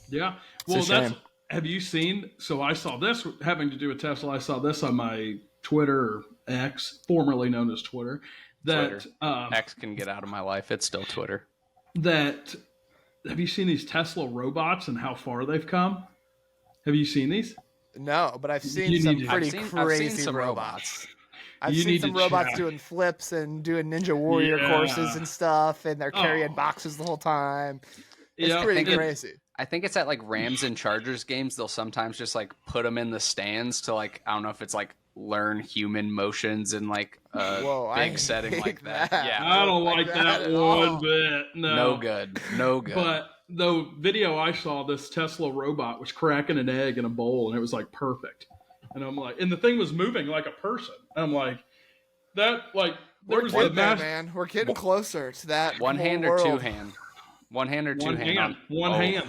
Yeah. Well, have you seen? So I saw this having to do with Tesla. I saw this on my Twitter, X, formerly known as Twitter. That X can get out of my life. It's still Twitter. Have you seen these Tesla robots and how far they've come? Have you seen these? No, but I've seen some pretty crazy robots. I've seen some robots doing flips and doing Ninja Warrior courses and stuff, and they're carrying boxes the whole time. It's pretty crazy. I think it's at like Rams and Chargers games. They'll sometimes just like put them in the stands to like, I don't know if it's like learn human motions in like a big setting like that. Yeah, I don't like that one bit. No good. But the video I saw, this Tesla robot was cracking an egg in a bowl, and it was like perfect. And I'm like, and the thing was moving like a person. And I'm like, that, like, We're was getting there, man. We're getting closer to that. One whole hand or world. two hand? One hand or two hand? One hand.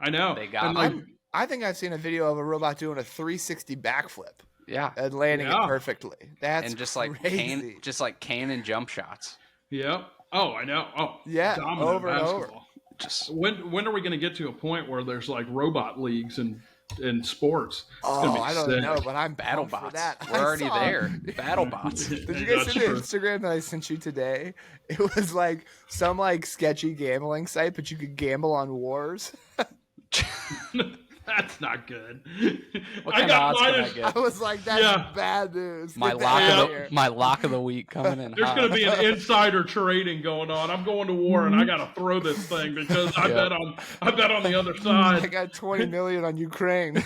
I know. They got and me. like, I think I've seen a video of a robot doing a 360 backflip Yeah. and landing it perfectly. That's And just crazy. like cannon jump shots. yeah. Oh, I know. Oh, Yeah, dominant over and basketball. over. Just When are we going to get to a point where there's like robot leagues in sports? It's gonna be I don't sick. know, but I'm battle pumped for bots. that. We're I already saw- there. Battle bots. Did you guys That's see the true. Instagram that I sent you today? It was like some like sketchy gambling site, but you could gamble on wars. That's not good. What kind of odds can I get? I was like, that's Yeah. bad news. My Get that lock out of here. my lock of the week coming in. There's hot. going to be an insider trading going on. I'm going to war and I got to throw this thing because I bet on the other I side. got 20 million on Ukraine.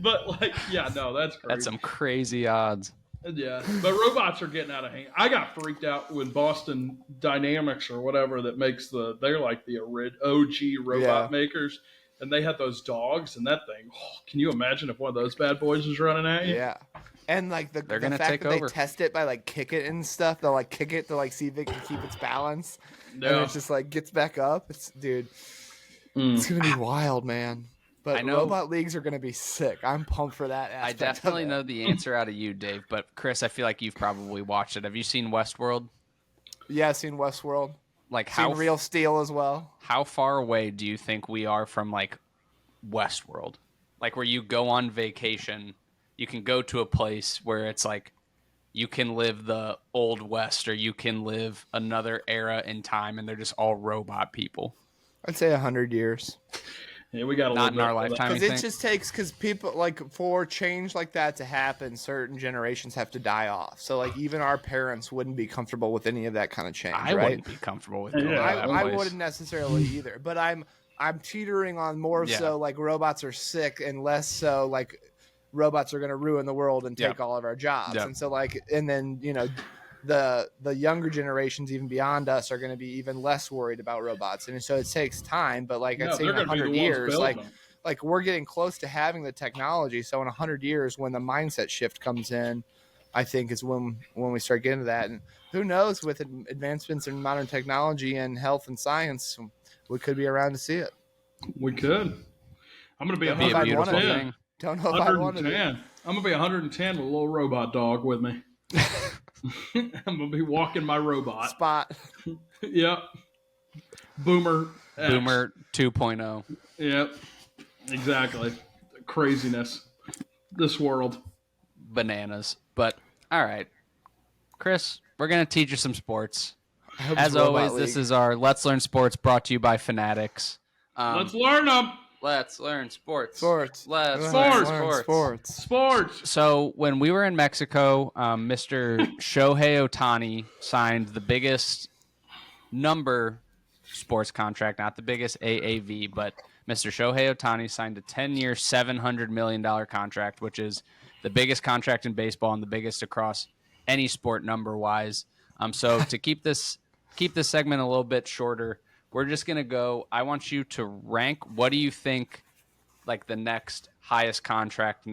But like, yeah, no, that's crazy. That's some crazy odds. Yeah, but robots are getting out of hand. I got freaked out when Boston Dynamics or whatever that makes they're like the OG robot makers, and they had those dogs and that thing. Oh, can you imagine if one of those bad boys was running at you? Yeah. And like the They're gonna fact take that over. they test it by like kick it and stuff, they'll like kick it to like see if it can keep its balance. And Yeah. it's just like gets back up. It's Mm. it's gonna be wild, man. But I know- robot leagues are gonna be sick. I'm pumped for that. I aspect definitely of it. know the answer out of you, Dave. But Chris, I feel like you've probably watched it. Have you seen Westworld? Yeah, I've seen Westworld. Like Seen Real Steel as well. how far away do you think we are from like Westworld? Like where you go on vacation, you can go to a place where it's like you can live the old west or you can live another era in time and they're just all robot people. I'd say 100 years. Yeah, we got a Not in little our bit of that. lifetime. Because you it think? just takes, because people, like, for change like that to happen, certain generations have to die off. So, like, even our parents wouldn't be comfortable with any of that kind of change, I right? wouldn't be comfortable with going Yeah, to that I place. wouldn't necessarily either. But I'm teetering on more Yeah. so, like, robots are sick and less so, like, robots are going to ruin the world and take Yeah. all of our jobs. Yeah. And so, like, and then, you know, the younger generations even beyond us are going to be even less worried about robots. And so it takes time, but, like, No, I'd say they're in gonna be the 100 ones years, building like, them. like we're getting close to having the technology. So in 100 years, when the mindset shift comes in, I think is when we start getting to that. And who knows, with advancements in modern technology and health and science, we could be around to see it. We could. I'm going to be That'd Be a I'd beautiful wanna- 110. thing. Don't know if I want 110. to. I'm going to be 110 with a little robot dog with me. I'm going to be walking my robot. Spot. Yep. Boomer. X. Boomer 2.0. Yep. Exactly. Craziness. This world. Bananas. But all right, Chris, we're gonna teach you some sports. I hope As it's Robot always, League. this is our Let's Learn Sports brought to you by Fanatics. Let's learn them. Let's learn sports. Sports. Let's Sports. learn sports. Sports. Sports. So when we were in Mexico, Mr. Shohei Ohtani signed the biggest number sports contract, not the biggest AAV, but Mr. Shohei Ohtani signed a 10-year, $700 million contract, which is the biggest contract in baseball and the biggest across any sport number-wise. So to keep this segment a little bit shorter, we're just going to go. I want you to rank. What do you think, like the next highest contract,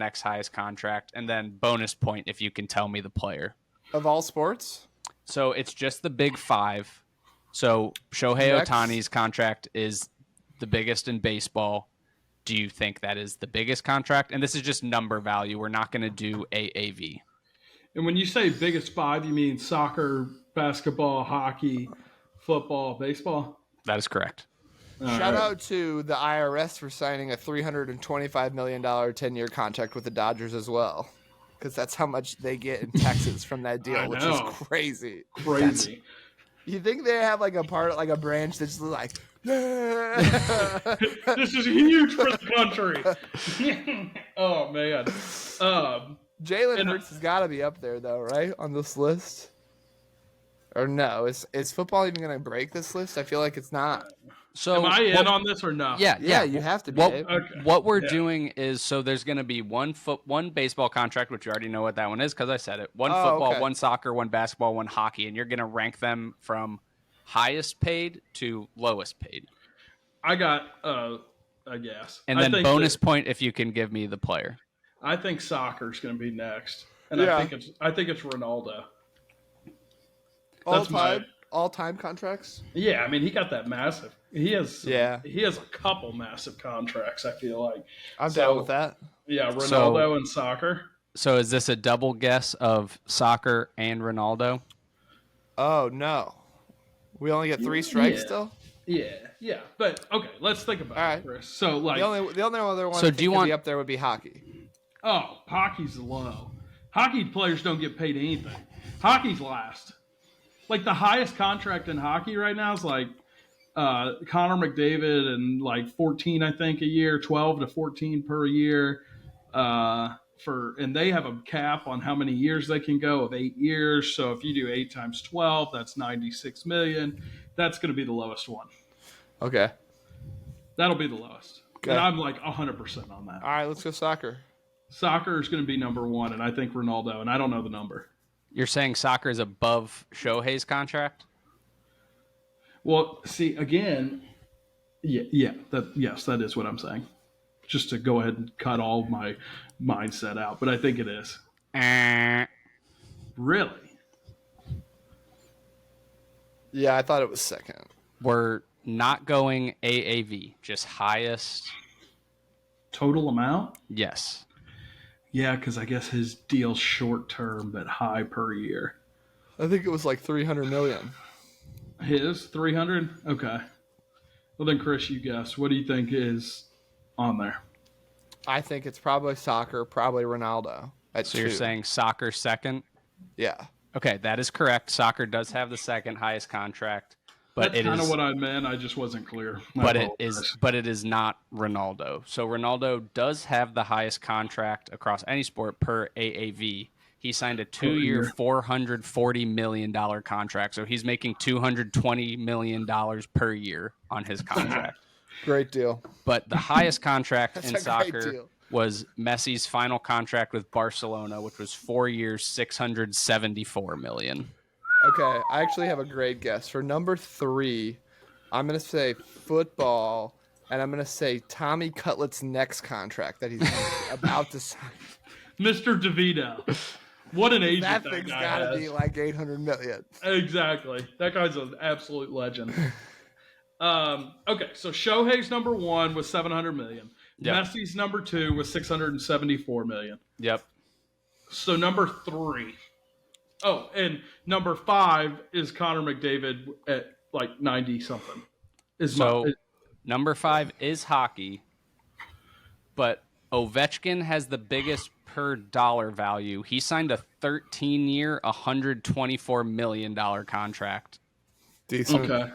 and then bonus point if you can tell me the player. Of all sports? So it's just the big five. So Shohei Next. Ohtani's contract is the biggest in baseball. Do you think that is the biggest contract? And this is just number value. We're not going to do AAV. And when you say biggest five, you mean soccer, basketball, hockey, football, baseball? That is correct. Shout out to the IRS for signing a $325 million 10-year contract with the Dodgers as well. Because that's how much they get in taxes from that I deal, which is know. crazy. Crazy. You think they have like a part, like a branch that's like, This is huge for the country. Oh, man. Jalen And- Hurts has got to be up there though, right, on this list? Or no? Is football even going to break this list? I feel like it's not. So Am I in on this or no? Yeah, You have to be. What, Dave. Okay. what we're Yeah. doing is, so there's going to be one baseball contract, which you already know what that one is because I said it. One Oh, football, okay. one soccer, one basketball, one hockey, and you're going to rank them from highest paid to lowest paid. I got a guess. And I then think bonus that- point if you can give me the player. I think soccer's going to be next. And Yeah. I think it's Ronaldo. All time contracts. Yeah, I mean, he got that massive. He has Yeah. He has a couple massive contracts. I feel like I'm down with that. Yeah, Ronaldo So- and soccer. So is this a double guess of soccer and Ronaldo? Oh no, we only get 3 strikes Yeah. still. Yeah. But okay, let's think about All it, right. Chris. So like, The only other one So I do think you could want- be up there would be hockey. oh, hockey's low. Hockey players don't get paid anything. Hockey's last. Like the highest contract in hockey right now is like Connor McDavid and like 14, I think, a year, 12 to 14 per year. And they have a cap on how many years they can go of 8 years. So if you do 8 times 12, that's 96 million. That's going to be the lowest one. Okay. That'll be the lowest. Okay. And I'm like 100% on that. All right, let's go soccer. Soccer is going to be number 1, and I think Ronaldo, and I don't know the number. You're saying soccer is above Shohei's contract? Well, see, again, yes, that is what I'm saying. Just to go ahead and cut all my mindset out, but I think it is. Really? Yeah, I thought it was second. We're not going AAV, just highest. Total amount? Yes. Yeah, because I guess his deal's short term but high per year. I think it was like 300 million. His 300? Okay. Well then, Chris, you guess. What do you think is on there? I think it's probably soccer, probably Ronaldo. So you're saying soccer second? Yeah. Okay, that is correct. Soccer does have the second highest contract, but That's it kind is of what I meant. I just wasn't clear. but it is not Ronaldo. So Ronaldo does have the highest contract across any sport per AAV. He signed a 2-year, $440 million contract. So he's making $220 million per year on his contract. Great deal. But the highest contract That's in a great soccer deal. was Messi's final contract with Barcelona, which was 4 years, $674 million. Okay, I actually have a great guess. For number 3, I'm going to say football, and I'm going to say Tommy Cutlet's next contract that he's about to sign. Mr. DeVito. What an agent That that thing's guy got to has. be like 800 million. Exactly. That guy's an absolute legend. Okay, so Shohei's number 1 was 700 million. Yep. Messi's number 2 was 674 million. Yep. So number 3. Oh, and number 5 is Connor McDavid at like 90 something. Number 5 is hockey, but Ovechkin has the biggest per dollar value. He signed a 13-year, $124 million contract. Decent. Okay.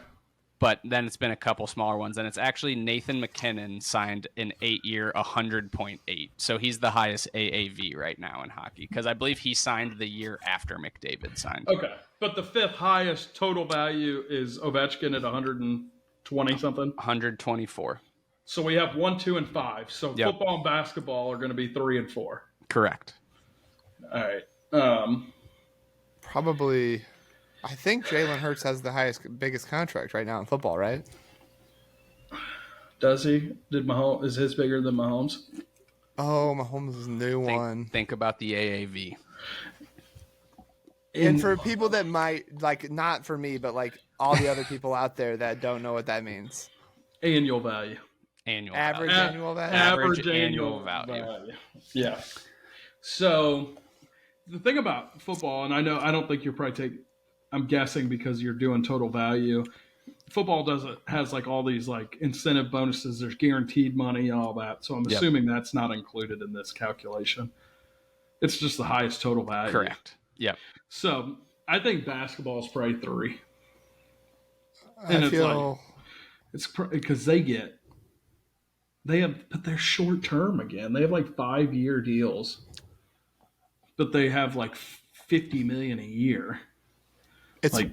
But then it's been a couple smaller ones, and it's actually Nathan McKinnon signed an 8-year, $100.8. So he's the highest AAV right now in hockey because I believe he signed the year after McDavid signed. Okay. But the 5th highest total value is Ovechkin at 120 something. 124. So we have 1, 2, and 5. So Yep. football and basketball are going to be 3 and 4. Correct. All right. Probably, I think Jalen Hurts has the biggest contract right now in football, right? Does he? Is his bigger than Mahomes? Oh, Mahomes' new one. Think about the AAV. And for people that might, like, not for me, but like all the other people out there that don't know what that means. Annual value. Average value. annual value? Average annual value. Yeah. So the thing about football, and I don't think you're probably I'm guessing because you're doing total value. Football has like all these like incentive bonuses. There's guaranteed money and all that. So I'm assuming that's not included in this calculation. It's just the highest total value. Correct. Yep. So I think basketball is probably 3. I feel It's because but they're short term again. They have like 5-year deals, but they have like 50 million a year. it's Like,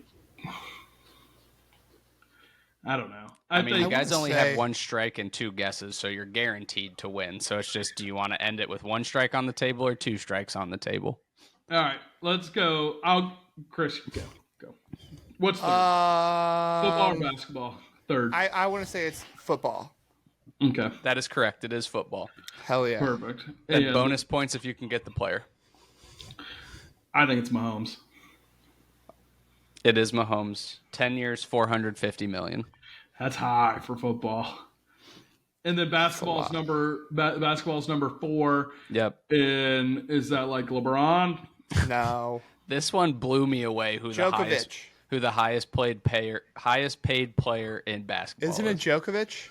I don't know. I mean, you guys wanna only say- have 1 strike and 2 guesses, so you're guaranteed to win. So it's just, do you want to end it with 1 strike on the table or 2 strikes on the table? All right, let's go. Chris, go. What's third? football Football or basketball? Third. I want to say it's football. Okay, That is correct. It is football. Hell yeah. perfect. And bonus points if you can get the player. I think it's Mahomes. It is Mahomes. 10 years, $450 million. That's high for football. And then basketball's number 4. Yep. And is that like LeBron? No. This one blew me away. Who the highest paid player in basketball? Isn't it Djokovic?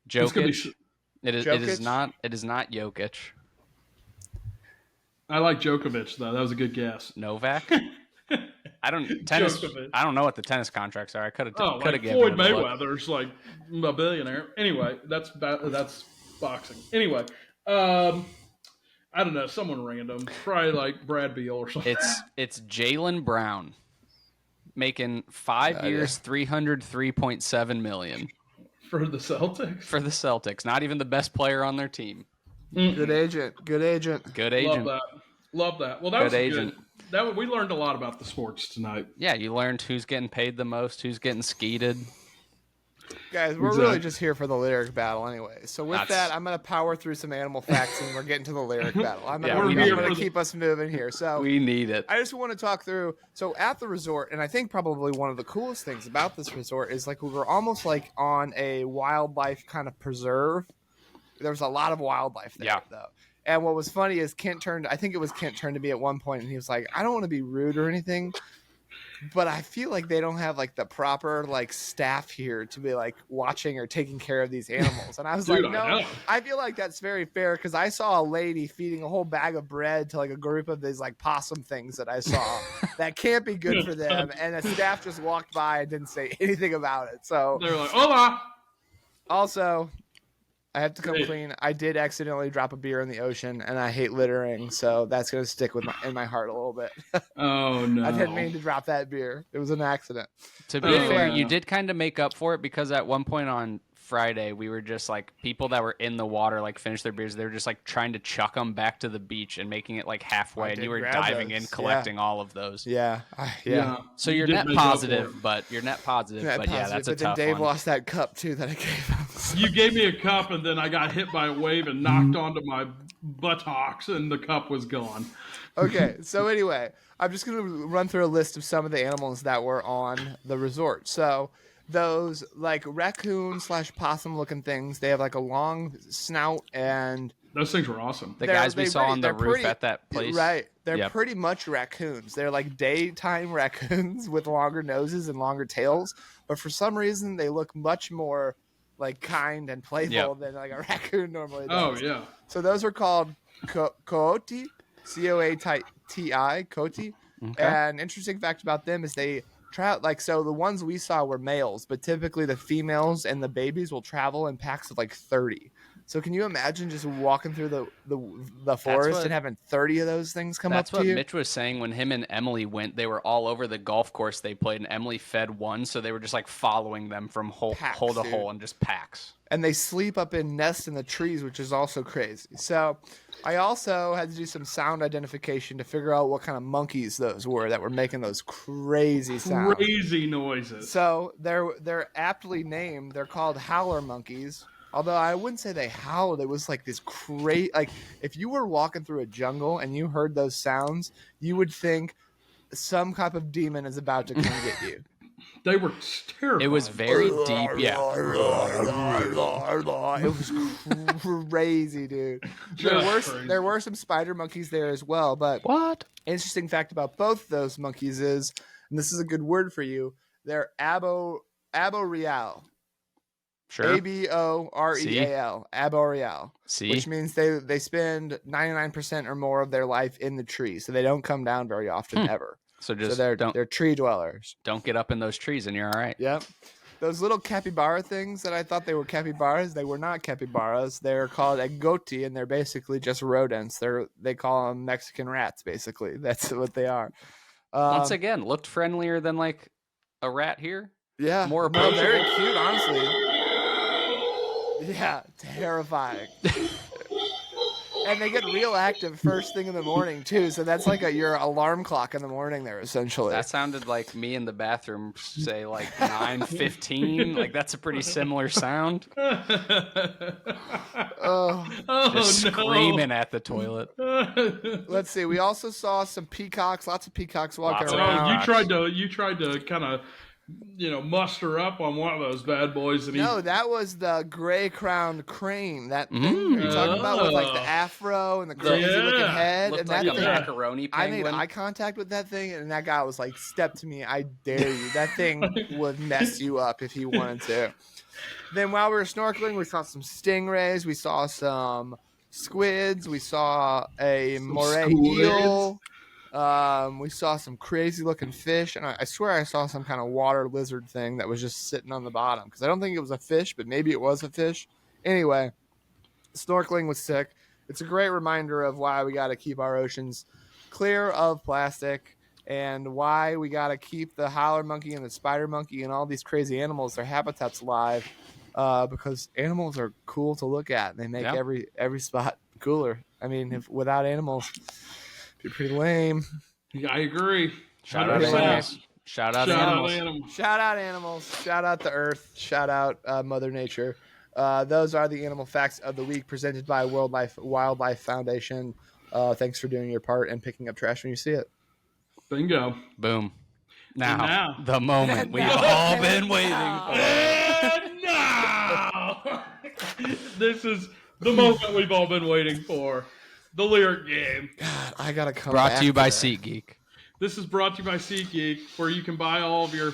Jokic. It is Jokic? It is not Jokic. I like Djokovic though. That was a good guess. Novak. I don't know what the tennis contracts are. I could have. Like Floyd Mayweather's like a billionaire. Anyway, that's boxing. Anyway, I don't know. Someone random, probably like Brad Beal or something. It's Jaylen Brown, making 5 years, $303.7 million for the Celtics. For the Celtics, not even the best player on their team. Good agent. Love that. Well, that was good. We learned a lot about the sports tonight. Yeah, you learned who's getting paid the most, who's getting skeeted. Guys, we're really just here for the lyric battle anyway. So with that, I'm going to power through some animal facts and we're getting to the lyric battle. I'm going to keep us moving here. So we need it. I just want to talk through. So at the resort, and I think probably one of the coolest things about this resort is like we were almost like on a wildlife kind of preserve. There was a lot of wildlife there, though. And what was funny is Kent turned to me at one point and he was like, I don't want to be rude or anything, but I feel like they don't have like the proper like staff here to be like watching or taking care of these animals. And I was like, no, I feel like that's very fair because I saw a lady feeding a whole bag of bread to like a group of these like possum things that I saw that can't be good for them. And the staff just walked by and didn't say anything about it. So they're like, hola. Also, I have to come clean. I did accidentally drop a beer in the ocean, and I hate littering, so that's going to stick in my heart a little bit. Oh, no. I didn't mean to drop that beer. It was an accident. To be fair, you did kind of make up for it because at one point on Friday, we were just like people that were in the water, like finished their beers. They were just like trying to chuck them back to the beach and making it like halfway, and you were diving in, collecting all of those. Yeah. So you're net positive, but that's a tough one. Dave lost that cup too that I gave him. You gave me a cup, and then I got hit by a wave and knocked onto my buttocks, and the cup was gone. Okay, so anyway, I'm just going to run through a list of some of the animals that were on the resort. So those like raccoon/possum looking things, they have like a long snout and those things were awesome. The guys we saw on the roof at that place. Right. They're pretty much raccoons. They're like daytime raccoons with longer noses and longer tails. But for some reason, they look much more like kind and playful than like a raccoon normally does. Oh, yeah. So those are called coati, C-O-A-T-I, coati. Okay. And interesting fact about them is they so the ones we saw were males, but typically the females and the babies will travel in packs of like 30. So can you imagine just walking through the forest and having 30 of those things come up to you? That's what Mitch was saying when him and Emily went. They were all over the golf course they played, and Emily fed one, so they were just like following them from hole to hole and just packs. And they sleep up in nests in the trees, which is also crazy. So I also had to do some sound identification to figure out what kind of monkeys those were that were making those crazy sounds. Crazy noises. So they're aptly named. They're called howler monkeys. Although I wouldn't say they howled. It was like this crazy, like if you were walking through a jungle and you heard those sounds, you would think some type of demon is about to come get you. They were terrible. It was very deep. Yeah. It was crazy, dude. There were some spider monkeys there as well. But what? Interesting fact about both those monkeys is, and this is a good word for you, they're arboreal. Sure. Aboreal, arboreal, which means they spend 99% or more of their life in the tree, so they don't come down very often ever. So they're tree dwellers. Don't get up in those trees, and you're all right. Yep. Those little capybara things that I thought they were capybaras, they were not capybaras. They're called agouti, and they're basically just rodents. They call them Mexican rats, basically. That's what they are. Once again, looked friendlier than like a rat here. Yeah, more approachable. Very cute, honestly. Yeah, terrifying. And they get real active first thing in the morning too. So that's like your alarm clock in the morning there, essentially. That sounded like me in the bathroom, say like 9:15. Like that's a pretty similar sound. Just screaming at the toilet. Let's see. We also saw some peacocks, lots of peacocks walking Lots of around. You tried to kind of, muster up on one of those bad boys. And No, that was the gray-crowned crane. That thing you're talking about with like the afro and the crazy-looking head. Looked and like that a thing, macaroni I penguin. made eye contact with that thing, and that guy was like, "Step to me, I dare you." That thing would mess you up if he wanted to. Then while we were snorkeling, we saw some stingrays. We saw some squids. We saw a moray eel. We saw some crazy looking fish, and I swear I saw some kind of water lizard thing that was just sitting on the bottom, because I don't think it was a fish, but maybe it was a fish. Anyway, snorkeling was sick. It's a great reminder of why we got to keep our oceans clear of plastic, and why we got to keep the howler monkey and the spider monkey and all these crazy animals, their habitats alive, because animals are cool to look at. They make every spot cooler. I mean, if without animals, be pretty lame. Yeah, I agree. Shout out animals. Shout out animals. Shout out animals. Shout out the earth. Shout out Mother Nature. Those are the animal facts of the week presented by Wildlife Foundation. Thanks for doing your part and picking up trash when you see it. Bingo. Boom. Now. The moment we've all been waiting for. And now. This is the moment we've all been waiting for. The lyric game. God, I gotta come. Brought back to you by that. SeatGeek. This is brought to you by SeatGeek, where you can buy all of your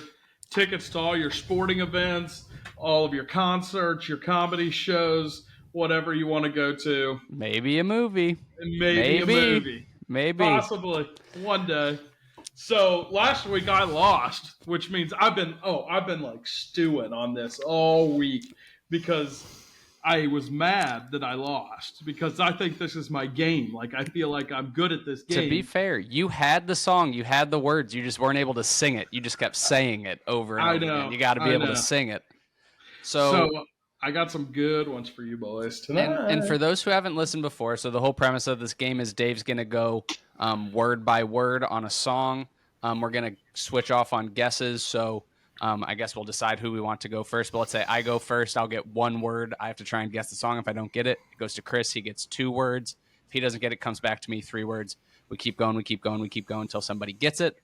tickets to all your sporting events, all of your concerts, your comedy shows, whatever you want to go to. Maybe a movie. Maybe a movie. Maybe. Possibly. One day. So last week I lost, which means I've been like stewing on this all week, because I was mad that I lost, because I think this is my game. Like, I feel like I'm good at this game. To be fair, you had the song, you had the words, you just weren't able to sing it. You just kept saying it over and over again. You got to be able to sing it. So I got some good ones for you boys tonight. And for those who haven't listened before, so the whole premise of this game is Dave's going to go word by word on a song. We're going to switch off on guesses, so I guess we'll decide who we want to go first. But let's say I go first. I'll get one word. I have to try and guess the song. If I don't get it, it goes to Chris. He gets 2 words. If he doesn't get it, it comes back to me, 3 words. We keep going until somebody gets it.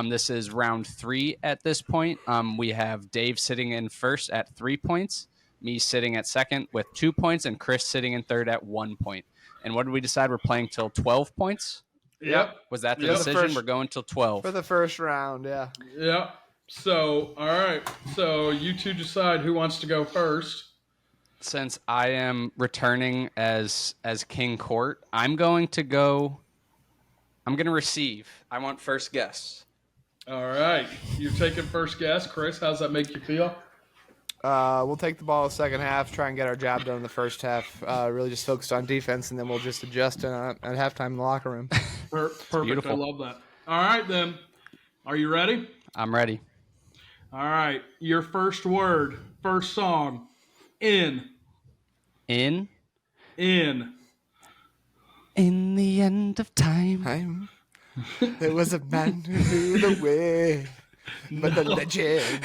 This is round 3 at this point. We have Dave sitting in first at 3 points, me sitting at second with 2 points, and Chris sitting in third at 1 point. And what did we decide? We're playing till 12 points? Yep. Was that the decision? We're going till 12. For the first round, yeah. Yep. So, all right. So, you two decide who wants to go first. Since I am returning as King Court, I'm going to receive. I want first guess. All right. You're taking first guess. Chris, how's that make you feel? We'll take the ball the second half, try and get our job done in the first half. Really just focused on defense, and then we'll just adjust at halftime in the locker room. Perfect. Beautiful. I love that. All right, then. Are you ready? I'm ready. All right. Your first word, first song. In. In In. In the end of time. There was a man who knew the way, but the legend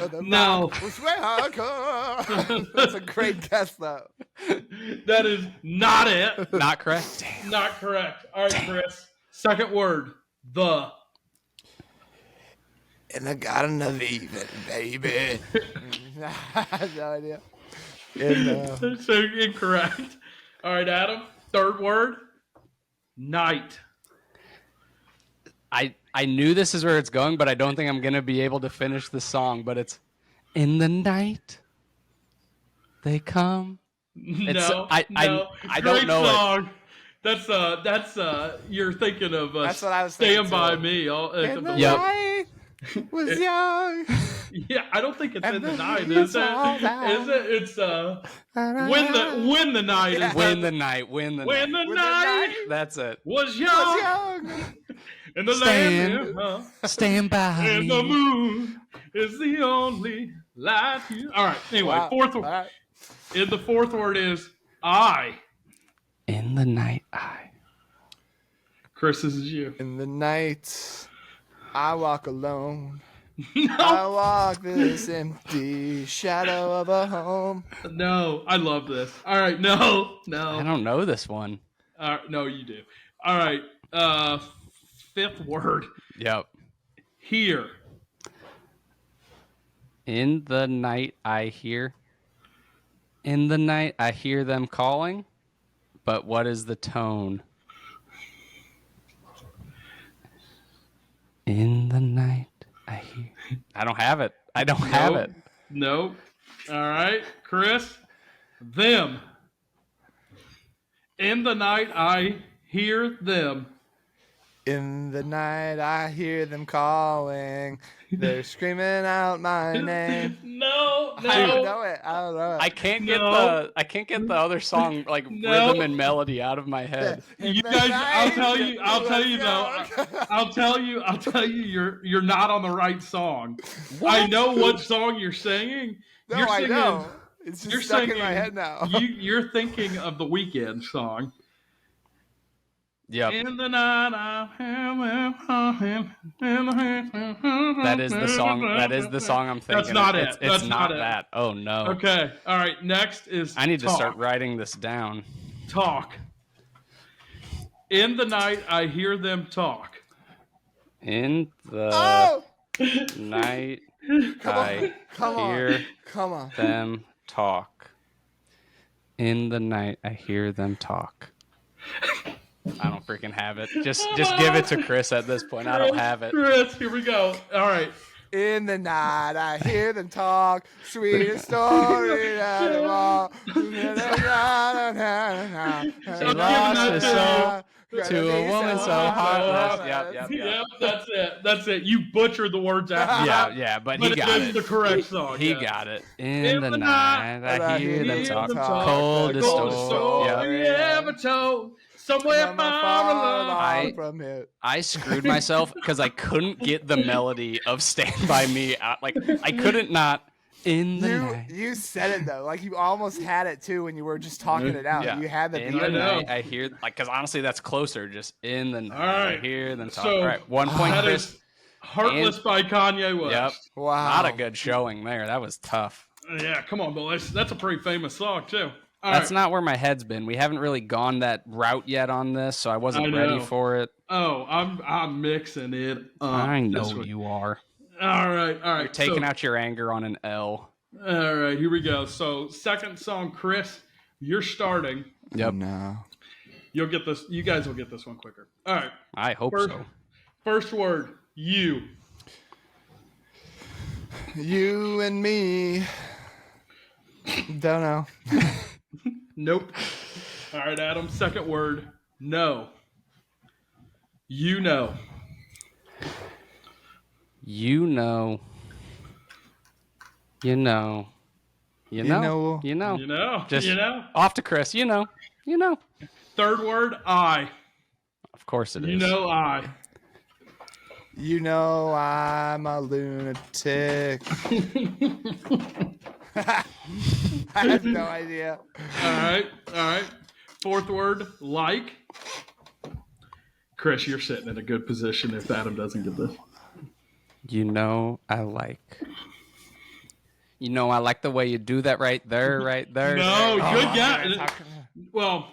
of the No. rock was welcome. That's a great guess, though. That is not it. Not correct? Damn. Not correct. All right, Chris. Second word, the. In the garden of Eden, baby. I have no idea. So incorrect. All right, Adam. Third word, night. I knew this is where it's going, but I don't think I'm going to be able to finish the song. But it's in the night they come. I don't know song. It. That's you're thinking of That's what I was Stand thinking By too. Me. In the night was young. Yeah, I don't think it's And in the the night, years is it? all down. Is it? It's when the night is Win the night. when the the night night That's it. was was young, young. and the land Stand by and the me. moon is the only light. All right. Anyway, Wow. fourth. All right. The fourth word is I. In the night, Chris, this is you. In the night, I walk alone. No, I walk this empty shadow of a home. no, I love this. All right, no. I don't know this one. No, you do. All right, fifth word. Yep. Here. In the night, I hear. In the night, I hear them calling. But what is the tone? In the night, I hear. I don't have it. I don't have it. Nope. All right, Chris. Them. In the night, I hear them. In the night, I hear them calling. They're screaming out my name. No. I don't know it. I can't get No. the other song like No. rhythm and melody out of my head. You guys, I'll tell you though. I'll tell you. You're not on the right song. I know what song you're singing. No, You're I singing, know. It's just You're stuck singing. in my head now. You're thinking of the Weekend song. Yep. In the night, That is the song. That is the song I'm thinking. That's not it. It's That's not not it. that. Oh no. Okay. All right. Next is I need to talk. start writing this down. Talk. In the night, I hear them talk. In the Oh! night, Come I on. hear Come on. them talk. In the night, I hear them talk. I don't freaking have it. Just give it to Chris at this point. I don't have it. Chris, here we go. All right. In the night, I hear them talk. Sweetest story of them all. She lost that his to soul to a woman so heartless. Yep. Yep, that's it. That's it. You butchered the words after. Yeah, but But he got it is it. the correct song. He yeah. got it. In the night, I hear them talk. talk. Coldest Coldest story. story Yep. you ever told. Somewhere I'm far along. I- from it. I screwed myself because I couldn't get the melody of "Stand by Me" out. Like I couldn't not. In the night. You said it though, like you almost had it too when you were just talking it out. Yeah. You had the In beat. the I know. night, I hear like because honestly, that's closer. Just in the night, All right. I hear them talk. So, All right, 1 point, That Chris. is Heartless by Kanye West. Yep. Wow. Not a good showing there. That was tough. Yeah, come on, boys. That's a pretty famous song too. All That's right. not where my head's been. We haven't really gone that route yet on this, so I wasn't I ready know. for it. Oh, I'm mixing it up. I this know week. you are. All right. You're taking out your anger on an L. All right, here we go. So, second song, Chris, you're starting. Yep. No. You'll get this. You guys will get this one quicker. All right. I hope First, so. first word, you. You and me. Don't know. Nope. All right, Adam. Second word, no. You know. You know. You know. You know. know. You know. You know. Just you know. off to Chris. You know. You know. Third word, I. Of course it is. You know, I. You know I'm a lunatic. I have no idea. All right. All right. Fourth word, like. Chris, you're sitting in a good position if Adam doesn't get this. You know I like. You know I like the way you do that right there, right there. No, there. good guess. Well,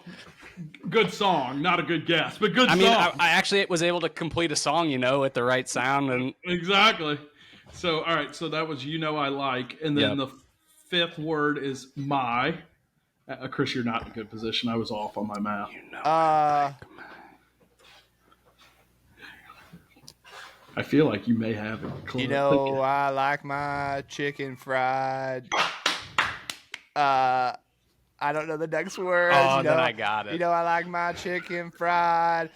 good song, not a good guess, but good I mean, song. I actually was able to complete a song, you know, with the right sound, and Exactly. So, all right. So that was you know I like, and then Yep. the fifth word is my. Chris, you're not in a good position. I was off on my math. I feel like you may have it. You know I like my chicken fried. I don't know the next word. oh, you know, then I got it. You know I like my chicken fried.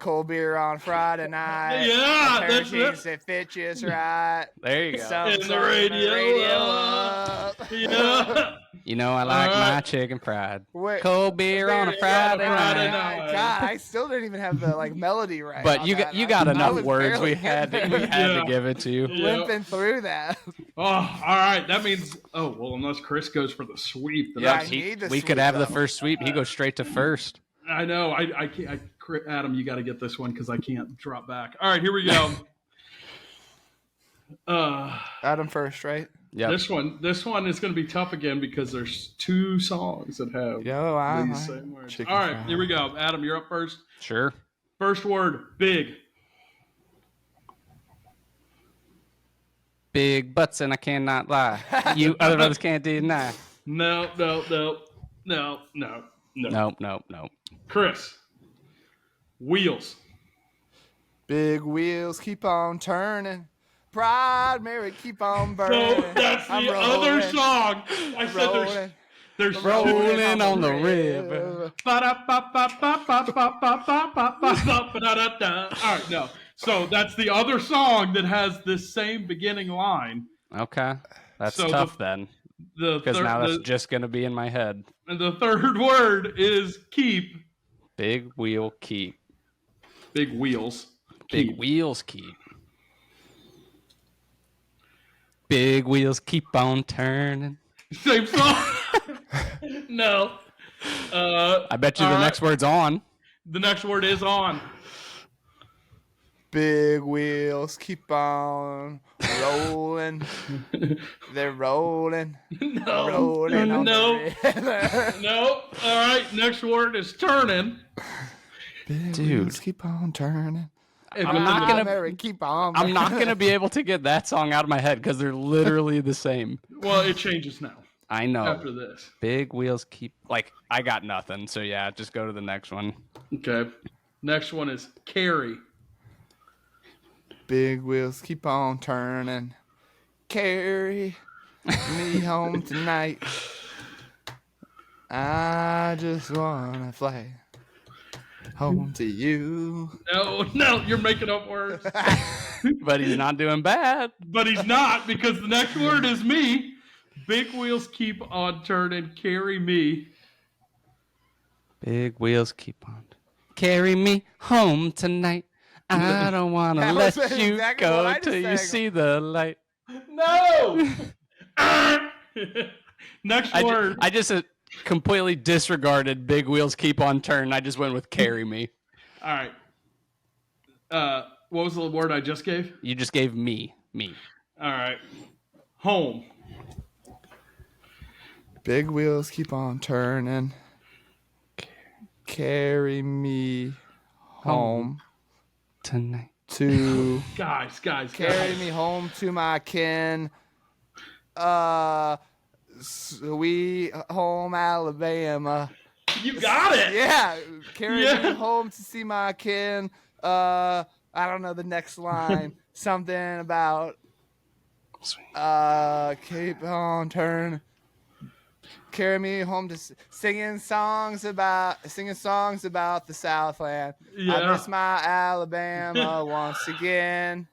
Cold beer on Friday night. Yeah, a pair of that's jeans it. that fit just right. There you go. Some And the song radio radio up. up. Yeah. You know I like All right. my chicken fried. Wait. Cold beer on a Friday Friday night. night. God, I still didn't even have the melody right. But on you that. got I enough was words. barely We had getting to there. give it to you. Yeah. Limping through that. Oh, all right. That means. Oh well, unless Chris goes for the sweep. Then Yeah, I I need the we could sweep, have the though. first sweep. He goes straight to first. I know. I can't. Adam, you got to get this one because I can't drop back. All right, here we go. Adam first, right? Yep. This one is going to be tough again because there's 2 songs that have these same words. chicken All right, fried. here we go. Adam, you're up first. Sure. First word, big. Big butts and I cannot lie. You other brothers can't deny. No. Nope. Chris, wheels. Big wheels keep on turning. Pride, Mary, keep on burning. So that's the I'm other rolling, song. I said rolling, there's Rolling on the river. All right, no. So that's the other song that has this same beginning line. Okay. That's So tough then. Because now that's just going to be in my head. And the third word is keep. Big wheel keep. Big wheels. Big wheels keep. Big wheels keep on turning. Same song. No. I bet you the next word's on. The next word is on. Big wheels keep on rolling. They're rolling. No. Rolling on No. the river. No. All right. Next word is turning. Big Dude. wheels keep on turning. I'm not Pride, gonna. Mary, keep on. I'm not gonna be able to get that song out of my head because they're literally the same. Well, it changes now I know. after this. Big wheels keep. Like I got nothing. So yeah, just go to the next one. Okay. Next one is carry. Big wheels keep on turning. Carry me home tonight. I just wanna fly home to you. No, you're making up words. But he's not doing bad. But he's not because the next word is me. Big wheels keep on turning. Carry me. Big wheels keep on. Carry me home tonight. I don't want to That let was you exactly what I go just till you sang. see the light. No. Next word. I just completely disregarded big wheels keep on turning. I just went with carry me. All right. What was the word I just gave? You just gave me. All right. Home. Big wheels keep on turning. Carry me home Tonight. to Guys. carry me home to my kin. Sweet home Alabama. You got it. Yeah, carry Yeah. me home to see my kin. I don't know the next line. Something about keep on turning. Carry me home to singing songs about the Southland. Yeah. I miss my Alabama once again,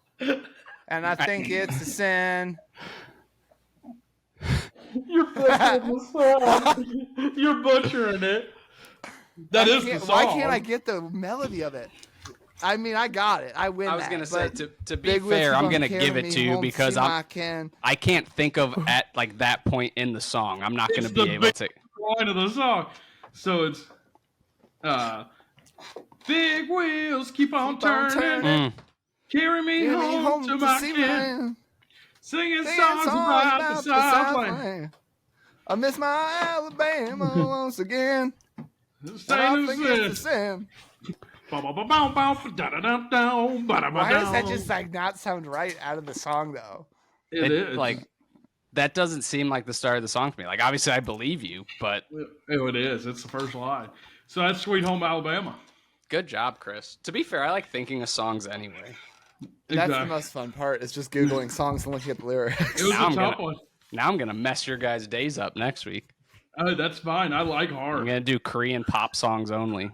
and I think it's a sin. You're butchering the song. You're butchering it. That is the song. Why can't I get the melody of it? I mean, I got it. I win. I was that, going to say, but to be Big Wheels fair, keep I'm on going to carrying give it me to you home because see my I kin. can't think of at like that point in the song. I'm not going to It's be the able big to. line of the song. So it's big wheels keep on turning. Carry me Carry me home to my see kin. Singing Singing songs about the Southland. I miss my Alabama once again. And I think it's a sin. Why does that just like not sound right out of the song though? It is. Like, that doesn't seem like the start of the song to me. Like, obviously, I believe you, but it is. It's the first line. So that's Sweet Home Alabama. good job, Chris. To be fair, I like thinking of songs anyway. That's Exactly. the most fun part. Is just googling songs and looking at the lyrics. It was Now a I'm tough gonna- one. Now I'm going to mess your guys' days up next week. Oh, that's fine. I like I'm hard. going to do Korean pop songs only.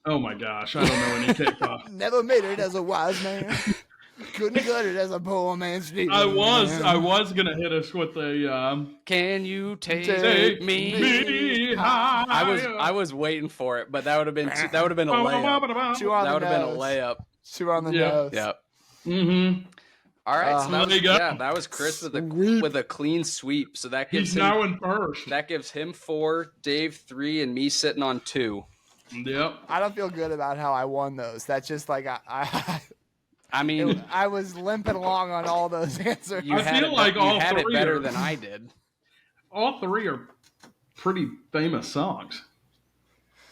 Oh my gosh, I don't know any K-pop. Never made it as a wise man. Couldn't cut it as a poor man's stealing. I was gonna hit us with a Can you take me high. I was waiting for it, but that would have been a layup. Two on That the would have been a nose. layup. Two on the Yeah. nose. Yep. Mm-hmm. All right, so there you go. that was Chris with a clean sweep. So that gives He's now in first. That gives him 4, Dave 3, and me sitting on 2. Yep. I don't feel good about how I won those. That's just like I mean, I was limping along on all those answers. you I had feel it, like you all had it three better are- than I did. All three are pretty famous songs.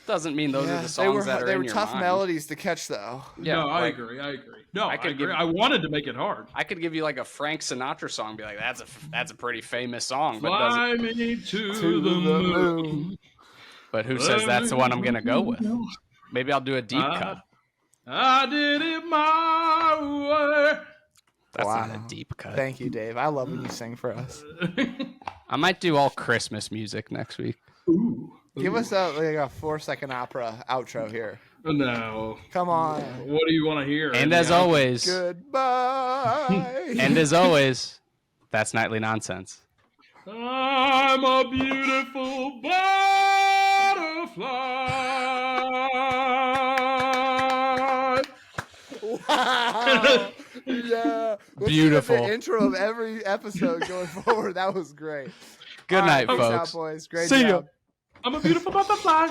Doesn't mean those are the songs that are they in were your tough mind. melodies to catch, though. Yeah, No, I like, agree. No, I could agree. give- I wanted to make it hard. I could give you like a Frank Sinatra song, and be like, that's a pretty famous song, but Fly me to the moon. But who says that's the one I'm gonna go with? Maybe I'll do a deep cut. I did it my way. That's Wow. not a deep cut. Thank you, Dave. I love when you sing for us. I might do all Christmas music next week. Ooh. Give us a 4-second opera outro here. No. Come on. What do you want to hear? And as always, Goodbye. and as always, that's Nightly Nonsense. I'm a beautiful butterfly. Wow. Yeah. Let's Beautiful. do the intro of every episode going forward. That was great. Good All night, right, peace folks. out, boys. Great See ya. job. I'm a beautiful butterfly.